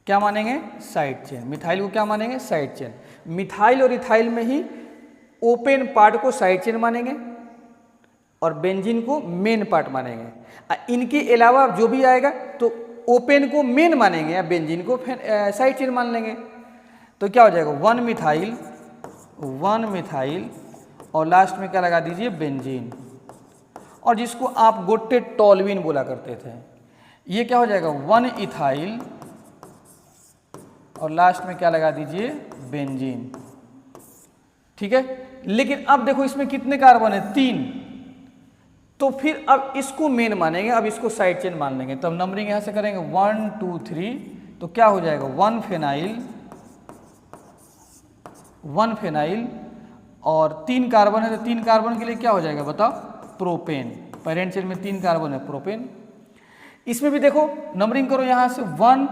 क्या मानेंगे, साइड चेन, मिथाइल को क्या मानेंगे, साइड चेन। मिथाइल और इथाइल में ही ओपन पार्ट को साइड चेन मानेंगे और बेंजीन को मेन पार्ट मानेंगे। इनके अलावा जो भी आएगा तो ओपन को मेन मानेंगे या बेंजीन को साइड चेन मान लेंगे। तो क्या हो जाएगा, 1 मिथाइल और लास्ट में क्या लगा दीजिए, बेंजीन, और जिसको आप गोटे टॉलविन बोला करते थे। ये क्या हो जाएगा, 1 इथाइल और लास्ट में क्या लगा दीजिए, बेंजीन, ठीक है। लेकिन अब देखो इसमें कितने कार्बन है, 3, तो फिर अब इसको मेन मानेंगे, अब इसको साइड चेन मान लेंगे, तब नंबरिंग यहां से करेंगे 1 2 3, तो क्या हो जाएगा, 1 फेनाइल और 3 कार्बन है, तो 3 कार्बन के लिए क्या हो जाएगा बताओ, प्रोपेन, पेरेंट चेन में 3 कार्बन है, प्रोपेन। इसमें भी देखो नंबरिंग करो यहां से 1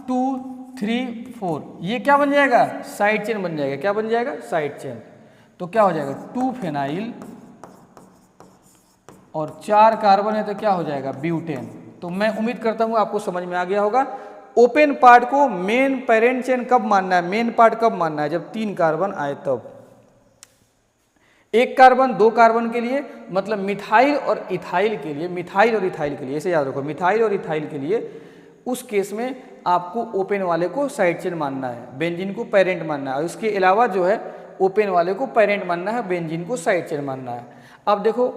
2 3 4, ये क्या बन जाएगा, साइड चेन बन जाएगा, क्या बन जाएगा, साइड चेन। तो क्या हो जाएगा, 2 फेनाइल और 4 कार्बन है, तो क्या हो जाएगा, ब्यूटेन। तो मैं उम्मीद करता हूं आपको समझ में आ गया होगा। ओपन पार्ट को मेन पेरेंट चेन कब मानना है, मेन पार्ट कब मानना है, जब 3 कार्बन आए तब। 1 कार्बन 2 कार्बन के लिए, मतलब मिथाइल और इथाइल के लिए, मिथाइल और इथाइल के लिए, ऐसे याद रखो, मिथाइल और इथाइल के लिए उस केस में आपको ओपन वाले को साइड चेन मानना है, बेंजीन को पेरेंट मानना है, और इसके अलावा जो है ओपन वाले को पेरेंट मानना है, बेंजीन को साइड चेन मानना है। अब देखो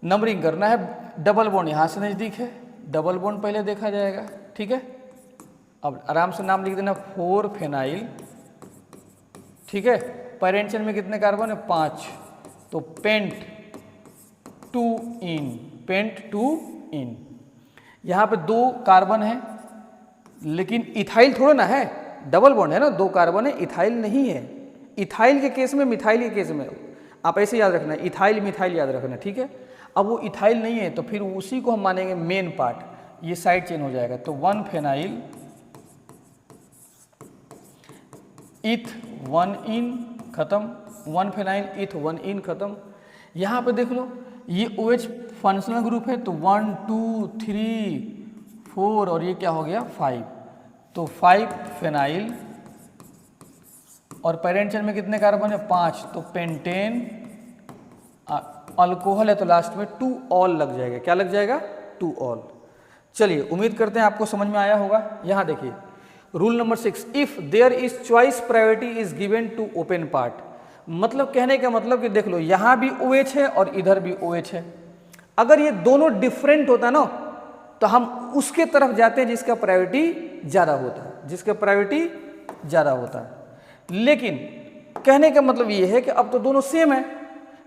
नंबरिंग करना है, डबल बॉन्ड यहाँ से नज़दीक है, डबल बॉन्ड पहले देखा जाएगा, ठीक है। अब आराम से नाम लिख देना, 4 फेनाइल, ठीक है। पेरेंट चेन में कितने कार्बन है, 5, तो पेंट 2 इन, पेंट 2 इन। यहाँ पे 2 कार्बन है, लेकिन इथाइल थोड़ा ना है, डबल बॉन्ड है ना, 2 कार्बन है, इथाइल नहीं है। इथाइल के केस में, मिथाइल के केस में आप ऐसे याद रखना, इथाइल मिथाइल याद रखना, ठीक है। अब वो इथाइल नहीं है तो फिर उसी को हम मानेंगे मेन पार्ट, ये साइड चेन हो जाएगा। तो 1 फेनाइल, इथ 1 इन, खत्म, 1 फेनाइल इथ 1 इन, खत्म। यहाँ पे देख लो ये OH फंक्शनल ग्रुप है, तो 1 2 3 4 और ये क्या हो गया, 5, तो 5 फेनाइल और पेरेंट चेन में कितने कार्बन है, 5, तो पेंटेन, अल्कोहल है तो लास्ट में 2 ऑल लग जाएगा, क्या लग जाएगा, 2 ऑल। चलिए उम्मीद करते हैं आपको समझ में आया होगा। यहाँ देखिए rule number 6, if there is choice priority is given to open part, मतलब कहने का मतलब कि देख लो यहाँ भी OH है और इधर भी OH है। अगर ये दोनों डिफरेंट होता ना तो हम उसके तरफ जाते हैं जिसका प्रायोरिटी ज़्यादा होता है, जिसका प्रायोरिटी ज़्यादा होता है। लेकिन कहने का मतलब ये है कि अब तो दोनों सेम है,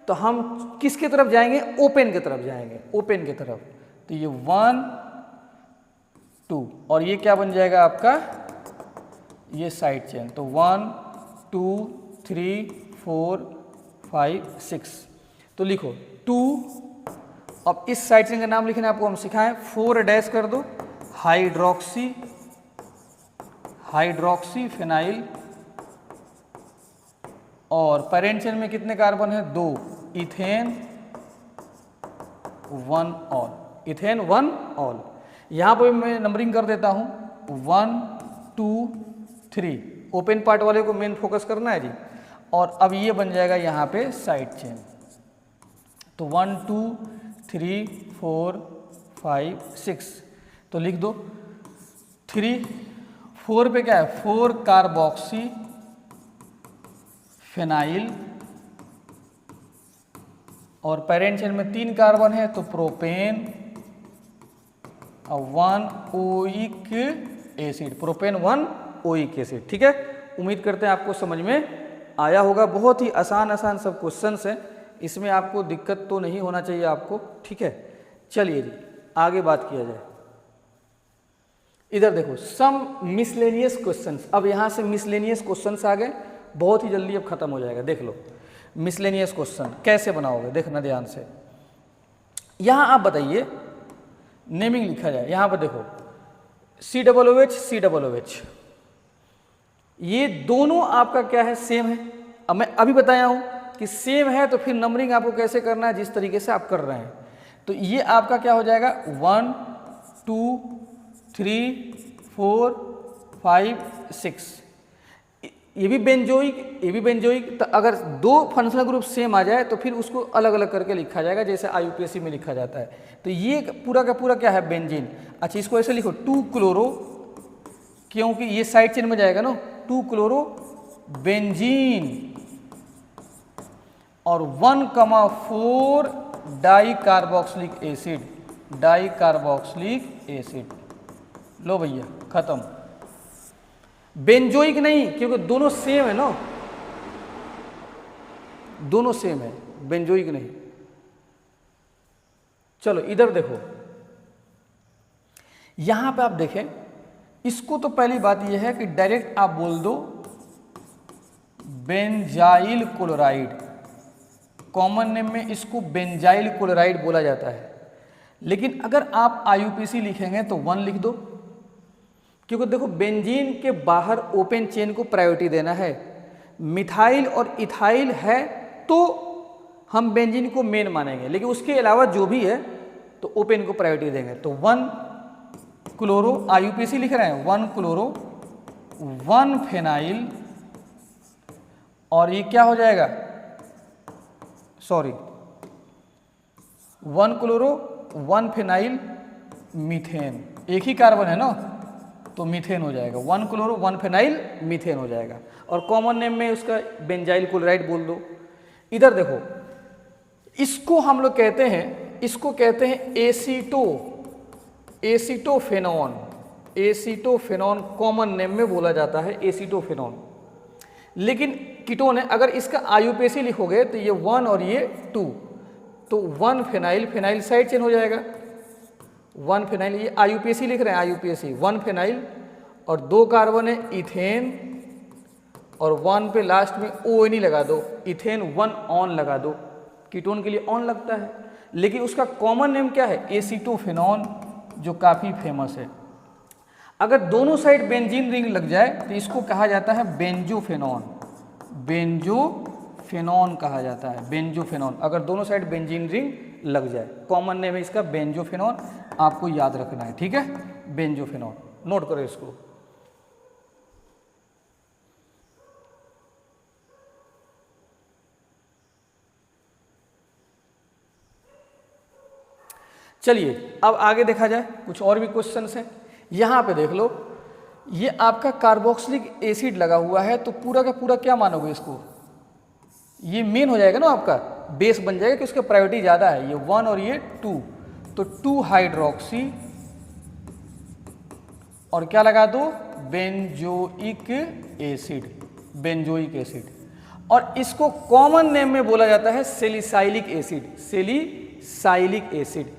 तो हम किसके तरफ जाएंगे, ओपन की तरफ जाएंगे, ओपन की तरफ। तो ये 1 2 और ये क्या बन जाएगा आपका, ये साइड चेन। तो 1 2 3 4 5 6, तो लिखो 2। अब इस साइड चेन का नाम लिखना आपको हम सिखाएं, 4 डैश कर दो, हाइड्रोक्सी फेनाइल, और पेरेंट चेन में कितने कार्बन है, 2, इथेन 1 ऑल, इथेन 1 ऑल। यहाँ पर मैं नंबरिंग कर देता हूँ, 1 2 3, ओपन पार्ट वाले को मेन फोकस करना है जी। और अब ये बन जाएगा यहाँ पे साइड चेन, तो 1 2 3 4 5 6, तो लिख दो 3 4 पे क्या है 4 कार्बोक्सी फेनाइल और पेरेंट चेन में 3 कार्बन है तो प्रोपेन और 1 oic acid, propane 1 oic acid. ठीक है, उम्मीद करते हैं आपको समझ में आया होगा। बहुत ही आसान सब क्वेश्चंस हैं, इसमें आपको दिक्कत तो नहीं होना चाहिए आपको। ठीक है, चलिए जी आगे बात किया जाए। इधर देखो सम मिसलेनियस क्वेश्चंस। अब यहाँ से मिसलेनियस क्वेश्चंस आ गए, बहुत ही जल्दी अब खत्म हो जाएगा। देख लो मिसलेनियस क्वेश्चन कैसे बनाओगे, देखना ध्यान से। यहाँ आप बताइए, नेमिंग लिखा जाए। यहाँ पर देखो COOH COOH, ये दोनों आपका क्या है सेम है। अब मैं अभी बताया हूँ कि सेम है, तो फिर नंबरिंग आपको कैसे करना है जिस तरीके से आप कर रहे हैं। तो ये आपका क्या हो जाएगा 1 2 3 4 5 6, ये भी बेंजोइक ये भी बेंजोइक। तो अगर दो फंक्शनल ग्रुप सेम आ जाए तो फिर उसको अलग अलग करके लिखा जाएगा, जैसे IUPAC में लिखा जाता है। तो ये पूरा का पूरा क्या है बेंजीन। अच्छा, इसको ऐसे लिखो 2 क्लोरो, क्योंकि ये साइड चेन में जाएगा ना, 2 क्लोरो बेंजीन और 1,4 dicarboxylic acid, dicarboxylic acid. लो भैया खत्म। बेंजोइक नहीं, क्योंकि दोनों सेम है ना, दोनों सेम है, बेंजोइक नहीं। चलो इधर देखो, यहां पे आप देखें, इसको तो पहली बात यह है कि डायरेक्ट आप बोल दो बेंजाइल क्लोराइड। कॉमन नेम में इसको बेंजाइल क्लोराइड बोला जाता है। लेकिन अगर आप IUPAC लिखेंगे तो 1 लिख दो, क्योंकि देखो बेंजीन के बाहर ओपन चेन को प्रायोरिटी देना है। मिथाइल और इथाइल है तो हम बेंजीन को मेन मानेंगे, लेकिन उसके अलावा जो भी है तो ओपन को प्रायोरिटी देंगे। तो 1 क्लोरो, IUPAC लिख रहे हैं 1 क्लोरो 1 फेनाइल, और ये क्या हो जाएगा, सॉरी 1 क्लोरो 1 फेनाइल मीथेन, एक ही कार्बन है ना, तो मीथेन हो जाएगा। 1 क्लोरो 1 फेनाइल मीथेन हो जाएगा। और कॉमन नेम में उसका बेंजाइल क्लोराइड बोल दो। इधर देखो, इसको हम लोग कहते हैं, इसको कहते हैं एसीटोफेनॉन। एसीटोफेनॉन कॉमन नेम में बोला जाता है एसीटोफेनॉन। लेकिन कीटोन है, अगर इसका IUPAC लिखोगे तो ये 1 और ये 2, तो 1 फेनाइल, फेनाइल साइड चेन हो जाएगा। 1 फेनाइल, ये IUPAC लिख रहे हैं IUPAC, 1 फेनाइल और 2 कार्बन है इथेन, और 1 पे लास्ट में ON लगा दो, इथेन 1 ऑन लगा दो। कीटोन के लिए ऑन लगता है, लेकिन उसका कॉमन नेम क्या है एसीटोफेनॉन, जो काफ़ी फेमस है। अगर दोनों साइड बेंजीन रिंग लग जाए तो इसको कहा जाता है बेंजोफेनॉन। बेंजोफेनॉन कहा जाता है, बेंजोफेनॉन, अगर दोनों साइड बेंजीन रिंग लग जाए। कॉमन नेम है इसका बेंजोफेनॉन, आपको याद रखना है। ठीक है, बेंजोफेनॉन, नोट करो इसको। चलिए अब आगे देखा जाए, कुछ और भी क्वेश्चंस हैं। यहाँ पे देख लो, ये आपका कार्बोक्सिलिक एसिड लगा हुआ है, तो पूरा का पूरा क्या मानोगे इसको, ये मेन हो जाएगा ना, आपका बेस बन जाएगा कि उसका प्रायोरिटी ज़्यादा है। ये 1 और ये 2, तो 2 हाइड्रोक्सी और क्या लगा दो बेंजोइक एसिड, बेंजोइक एसिड। और इसको कॉमन नेम में बोला जाता है सेलिसाइलिक एसिड, सेलिसाइलिक एसिड।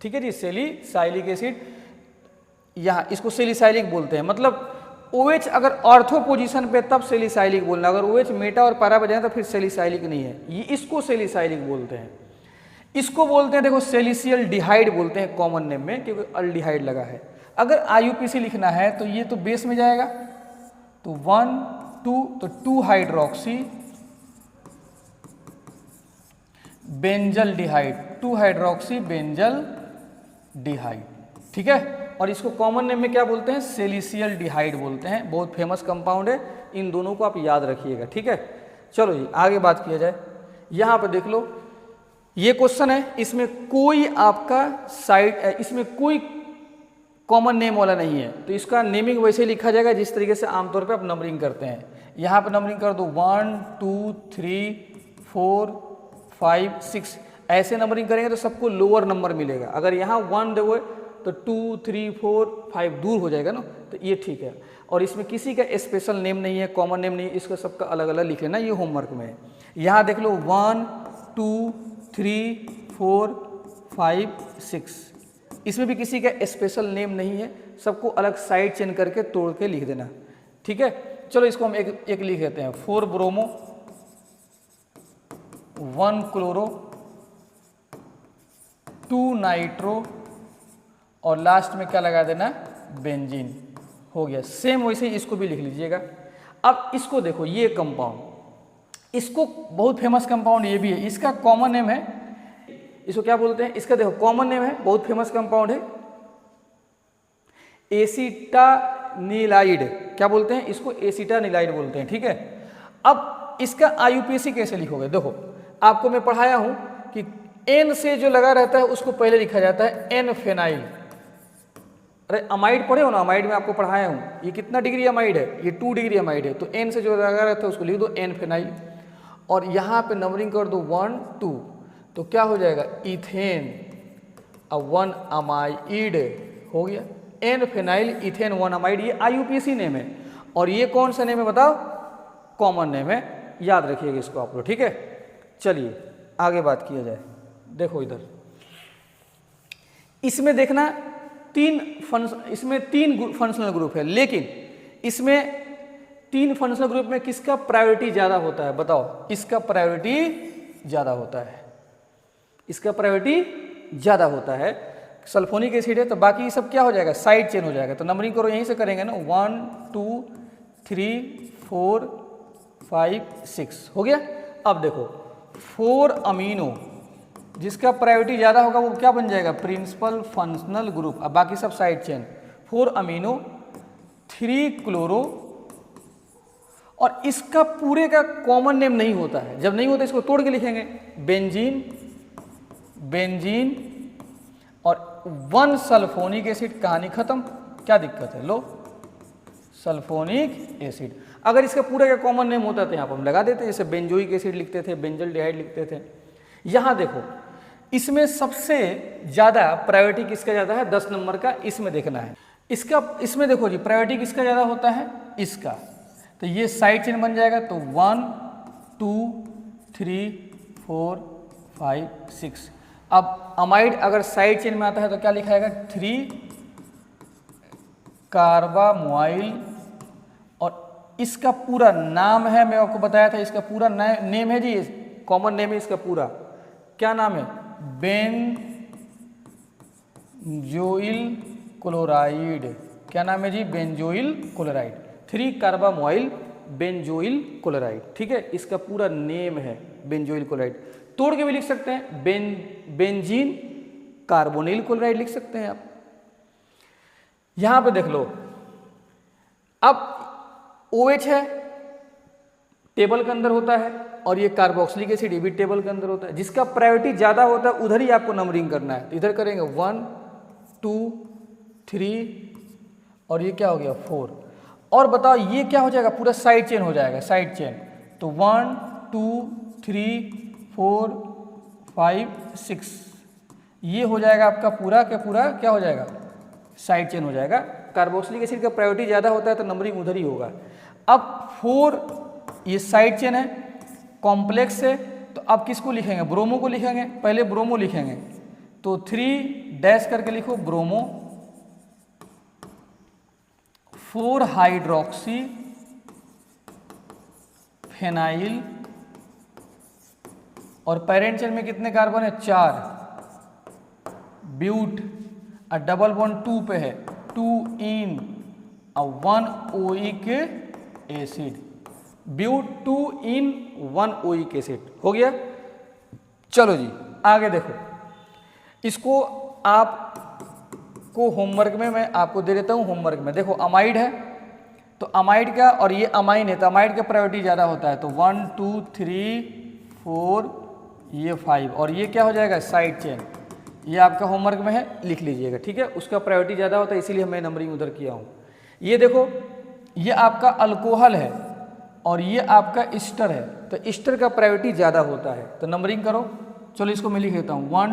ठीक है जी, सेलिसाइलिक एसिड, यहाँ इसको सेलिसाइलिक बोलते हैं। मतलब OH अगर ऑर्थो पोजीशन पे तब सेलिसाइलिक बोलना, अगर OH मेटा और पैरा पे जाए तो फिर सेलिसाइलिक नहीं है, ये इसको सेलिसाइलिक बोलते हैं। इसको बोलते हैं देखो सेलिसियल डिहाइड बोलते हैं कॉमन नेम में, क्योंकि अल्डिहाइड लगा है। अगर IUPAC लिखना है तो ये तो बेस में जाएगा, तो 1 2, तो 2 हाइड्रोक्सी बेंजल डिहाइड, 2 हाइड्रोक्सी बेंजल डिहाइड। ठीक है, और इसको कॉमन नेम में क्या बोलते हैं सेलिसियल डिहाइड बोलते हैं। बहुत फेमस कंपाउंड है, इन दोनों को आप याद रखिएगा। ठीक है, चलो जी आगे बात किया जाए। यहाँ पर देख लो, ये क्वेश्चन है, इसमें कोई आपका साइड, इसमें कोई कॉमन नेम वाला नहीं है, तो इसका नेमिंग वैसे ही लिखा जाएगा जिस तरीके से आमतौर पे आप नंबरिंग करते हैं। यहाँ पे नंबरिंग कर दो 1 2 3 4 5 6, ऐसे नंबरिंग करेंगे तो सबको लोअर नंबर मिलेगा। अगर यहाँ 1 दोगे तो 2 3 4 5 दूर हो जाएगा ना, तो ये ठीक है। और इसमें किसी का स्पेशल नेम नहीं है, कॉमन नेम नहीं है, इसका सबका अलग अलग लिख लेना, ये होमवर्क में है। यहाँ देख लो 1 2 3 4 5 6, इसमें भी किसी का स्पेशल नेम नहीं है, सबको अलग साइड चेंज करके तोड़ के लिख देना, ठीक है। चलो इसको हम एक लिख देते हैं, 4 ब्रोमो 1 क्लोरो 2 नाइट्रो और लास्ट में क्या लगा देना, बेंजीन, हो गया। सेम वैसे ही इसको भी लिख लीजिएगा। अब इसको देखो, ये कंपाउंड, इसको बहुत फेमस कंपाउंड ये भी है, इसका कॉमन नेम है, इसको क्या बोलते हैं, इसका देखो कॉमन नेम है, बहुत फेमस कंपाउंड है, एसिटानिलाइड। क्या बोलते हैं इसको, एसिटानिलाइड बोलते हैं, ठीक है। अब इसका आईयूपीएसी कैसे लिखोगे, देखो आपको मैं पढ़ाया हूं कि एन से जो लगा रहता है उसको पहले लिखा जाता है एन फेनाइल। अरे अमाइड पढ़े हो ना, अमाइड में आपको पढ़ाया हूं, ये कितना डिग्री अमाइड है, ये 2 डिग्री अमाइड है, तो एन से जो लगा रहता है उसको लिख दो एन फेनाइल, और यहाँ पे नंबरिंग कर दो 1 2, तो क्या हो जाएगा, इथेन 1 अमाइड हो गया, एन फेनाइल इथेन 1 अमाइड, ये आईयूपीएसी नेम है। और ये कौन सा नेम है बताओ, कॉमन नेम है, याद रखिएगा इसको आप लोग, ठीक है। चलिए आगे बात किया जाए। देखो इधर, इसमें देखना इसमें 3 फंक्शनल ग्रुप है, लेकिन इसमें 3 फंक्शनल ग्रुप में किसका प्रायोरिटी ज़्यादा होता है बताओ, इसका प्रायोरिटी ज़्यादा होता है, इसका प्रायोरिटी ज़्यादा होता है। सल्फोनिक एसिड है तो बाकी सब क्या हो जाएगा, साइड चेन हो जाएगा। तो नंबरिंग करो यहीं से करेंगे ना, 1 2 3 4 5 6 हो गया। अब देखो 4 अमीनो, जिसका प्रायोरिटी ज़्यादा होगा वो क्या बन जाएगा, प्रिंसिपल फंक्शनल ग्रुप, अब बाकी सब साइड चेन। 4 अमीनो 3 क्लोरो, और इसका पूरे का कॉमन नेम नहीं होता है, जब नहीं होता इसको तोड़ के लिखेंगे, बेंजीन बेंजीन और 1 सल्फोनिक एसिड, कहानी खत्म। क्या दिक्कत है, लो सल्फोनिक एसिड। अगर इसका पूरा का कॉमन नेम होता तो यहाँ पर हम लगा देते, जैसे बेंजोइक एसिड लिखते थे, बेंजल्डिहाइड लिखते थे। यहाँ देखो इसमें सबसे ज़्यादा प्रायोरिटी किसका ज़्यादा है, 10 नंबर का, इसमें देखना है। इसमें देखो जी प्रायोरिटी किसका ज़्यादा होता है, इसका, तो ये साइड चेन बन जाएगा। तो 1 2 3 4 5 6। अब अमाइड अगर साइड चेन में आता है तो क्या लिखाएगा, 3 कार्बामोइल, और इसका पूरा नाम है, मैं आपको बताया था इसका पूरा नेम है जी, कॉमन नेम है इसका पूरा, क्या नाम है, बेंजोइल क्लोराइड। क्या नाम है जी, benzoyl chloride, 3 carbamoyl benzoyl chloride, ठीक है, इसका पूरा नेम है बेंजोइल क्लोराइड। तोड़ के भी लिख सकते हैं, बेंजीन कार्बोनिल क्लोराइड लिख सकते हैं आप। यहां पे देख लो, अब OH है, टेबल के अंदर होता है, और ये कार्बोक्सिलिक एसिड ये भी टेबल के अंदर होता है। जिसका प्रायोरिटी ज़्यादा होता है उधर ही आपको नंबरिंग करना है। तो इधर करेंगे 1 2 3 और ये क्या हो गया 4। और बताओ ये क्या हो जाएगा, पूरा साइड चेन हो जाएगा, साइड चेन। तो 1 2 3 4 5 6 ये हो जाएगा आपका पूरा का पूरा क्या हो जाएगा, साइड चेन हो जाएगा। कार्बोक्सिलिक एसिड का प्रायोरिटी ज़्यादा होता है तो नंबरिंग उधर ही होगा। अब 4 ये साइड चेन है, कॉम्प्लेक्स है, तो अब किसको लिखेंगे, ब्रोमो को लिखेंगे, पहले ब्रोमो लिखेंगे। तो 3 डैश करके लिखो ब्रोमो, 4 हाइड्रोक्सी फेनाइल, और पेरेंट चेन में कितने कार्बन है, 4, ब्यूट, और डबल बॉन्ड 2 पे है, 2 ene 1 oic acid, but 2 ene 1 oic acid हो गया। चलो जी आगे देखो, इसको आपको होमवर्क में मैं आपको दे देता हूँ। होमवर्क में देखो अमाइड है, तो अमाइड का, और ये अमाइन है तो अमाइड का प्रायोरिटी ज़्यादा होता है। तो 1 2 3 4 ये 5 और ये क्या हो जाएगा साइड चेन। ये आपका होमवर्क में है, लिख लीजिएगा, ठीक है। उसका प्रायोरिटी ज़्यादा होता है इसीलिए मैं नंबरिंग उधर किया हूँ। ये देखो ये आपका अल्कोहल है और ये आपका ईस्टर है, तो ईस्टर का प्रायोरिटी ज़्यादा होता है, तो नंबरिंग करो। चलो इसको मैं लिख देता हूँ 1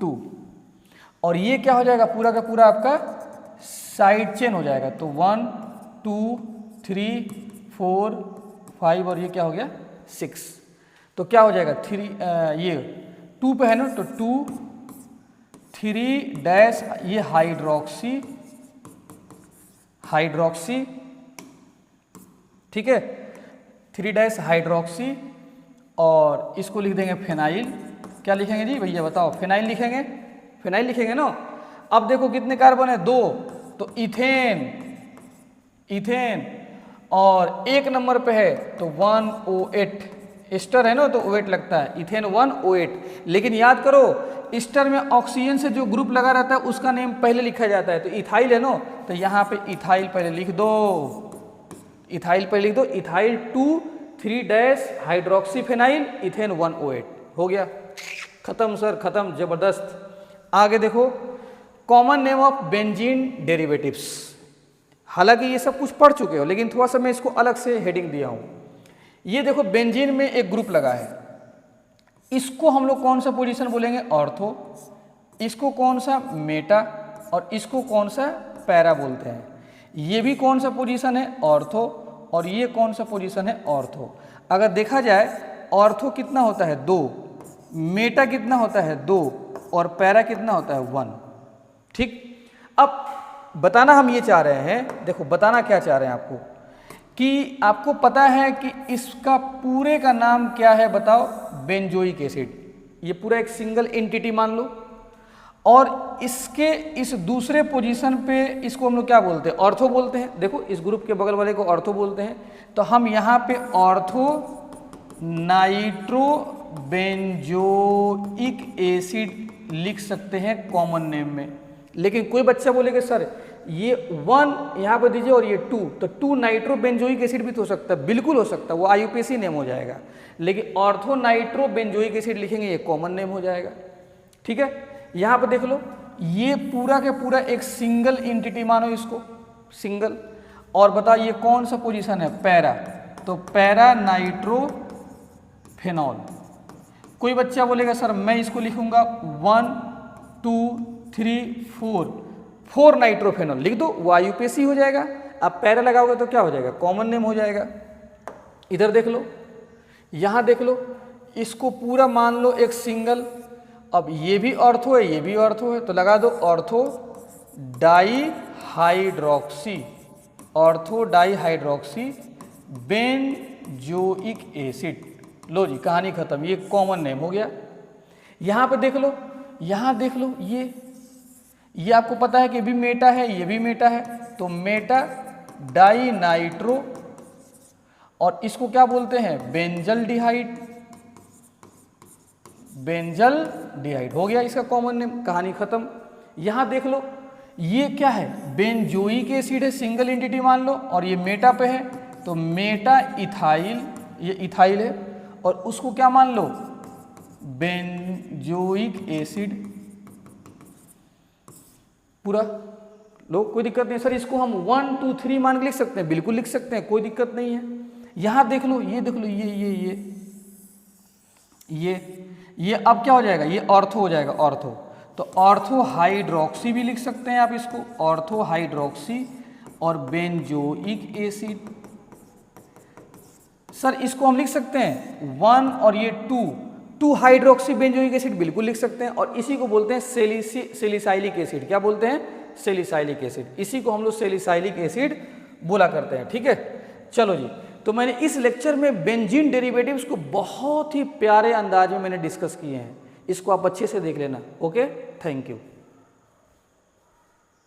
2 और ये क्या हो जाएगा पूरा का पूरा आपका साइड चेन हो जाएगा, तो 1 2 3 4 5 और ये क्या हो गया 6। तो क्या हो जाएगा 3 ये 2 पे है ना, तो 2 3 डैश ये हाइड्रोक्सी, ठीक है, 3 डैश हाइड्रोक्सी और इसको लिख देंगे फिनाइल। क्या लिखेंगे जी भैया बताओ, फिनाइल लिखेंगे ना। अब देखो कितने कार्बन है 2, तो इथेन और 1 नंबर पे है तो 108, ईस्टर है ना तो OH लगता है, इथेन 108। लेकिन याद करो ईस्टर में ऑक्सीजन से जो ग्रुप लगा रहता है उसका नेम पहले लिखा जाता है, तो इथाइल है ना, तो यहाँ पे इथाइल पहले लिख दो, ethyl 2 3 dash hydroxy phenyl ethane 108 हो गया। खत्म सर, खत्म, जबरदस्त। आगे देखो common name of benzene derivatives. हालांकि ये सब कुछ पढ़ चुके हो लेकिन थोड़ा सा मैं इसको अलग से हेडिंग दिया हूं। ये देखो बेंजीन में एक ग्रुप लगा है, इसको हम लोग कौन सा पोजीशन बोलेंगे ऑर्थो, इसको कौन सा मेटा और इसको कौन सा पैरा बोलते हैं। ये भी कौन सा पोजीशन है ऑर्थो और ये कौन सा पोजीशन है ऑर्थो। अगर देखा जाए ऑर्थो कितना होता है 2, मेटा कितना होता है 2 और पैरा कितना होता है 1, ठीक। अब बताना हम ये चाह रहे हैं, देखो बताना क्या चाह रहे हैं आपको, कि आपको पता है कि इसका पूरे का नाम क्या है बताओ, बेंजोइक एसिड। ये पूरा एक सिंगल एंटिटी मान लो और इसके इस दूसरे पोजीशन पे इसको हम लोग क्या बोलते हैं ऑर्थो बोलते हैं। देखो इस ग्रुप के बगल वाले को ऑर्थो बोलते हैं, तो हम यहाँ पे ऑर्थो नाइट्रो बेंजोइक एसिड लिख सकते हैं कॉमन नेम में। लेकिन कोई बच्चा बोलेगा सर ये 1 यहाँ पर दीजिए और ये 2, तो 2 नाइट्रो बेंजोइक एसिड भी तो हो सकता है, बिल्कुल हो सकता है, वो IUPAC नेम हो जाएगा। लेकिन ऑर्थो नाइट्रो बेंजोइक एसिड लिखेंगे ये कॉमन नेम हो जाएगा, ठीक है। यहाँ पर देख लो ये पूरा के पूरा एक सिंगल एंटिटी मानो इसको, सिंगल। और बताओ ये कौन सा पोजीशन है पैरा, तो पैरा नाइट्रो फेनॉल। कोई बच्चा बोलेगा सर मैं इसको लिखूंगा 1 2 3 4 नाइट्रोफेनॉल लिख दो, वो IUPAC हो जाएगा। अब पैरा लगाओगे तो क्या हो जाएगा कॉमन नेम हो जाएगा। इधर देख लो, यहाँ देख लो, इसको पूरा मान लो एक सिंगल। अब ये भी ऑर्थो है, ये भी ऑर्थो है, तो लगा दो ऑर्थो डाईहाइड्रोक्सी बेंजोइक एसिड। लो जी कहानी खत्म, ये कॉमन नेम हो गया। यहाँ पे देख लो, यहाँ देख लो, ये आपको पता है कि भी मेटा है, ये भी मेटा है, तो मेटा डाई नाइट्रो और इसको क्या बोलते हैं बेंजल डिहाइड हो गया इसका कॉमन नेम, कहानी खत्म। यहाँ देख लो ये क्या है बेंजोइक एसिड है, सिंगल एंटिटी मान लो, और ये मेटा पे है तो मेटा इथाइल, ये इथाइल है, और उसको क्या मान लो बेंजोइक एसिड पूरा। लो कोई दिक्कत नहीं सर, इसको हम 1 2 3 मान के लिख सकते हैं, बिल्कुल लिख सकते हैं, कोई दिक्कत नहीं है। यहाँ देख लो, ये देख लो, ये अब क्या हो जाएगा, ये ऑर्थो हो जाएगा, ऑर्थो। तो ऑर्थो हाइड्रोक्सी भी लिख सकते हैं आप इसको, ऑर्थो हाइड्रोक्सी और बेंजोइक एसिड। सर इसको हम लिख सकते हैं 1 और ये 2 हाइड्रोक्सी बेंजोइक एसिड बिल्कुल लिख सकते हैं, और इसी को बोलते हैं सेलिसाइलिक एसिड। क्या बोलते हैं सेलिसाइलिक एसिड, इसी को हम लोग सेलिसाइलिक एसिड बोला करते हैं, ठीक है। चलो जी, तो मैंने इस लेक्चर में बेंजीन डेरिवेटिव्स को बहुत ही प्यारे अंदाज में मैंने डिस्कस किए हैं, इसको आप अच्छे से देख लेना। Okay, thank you.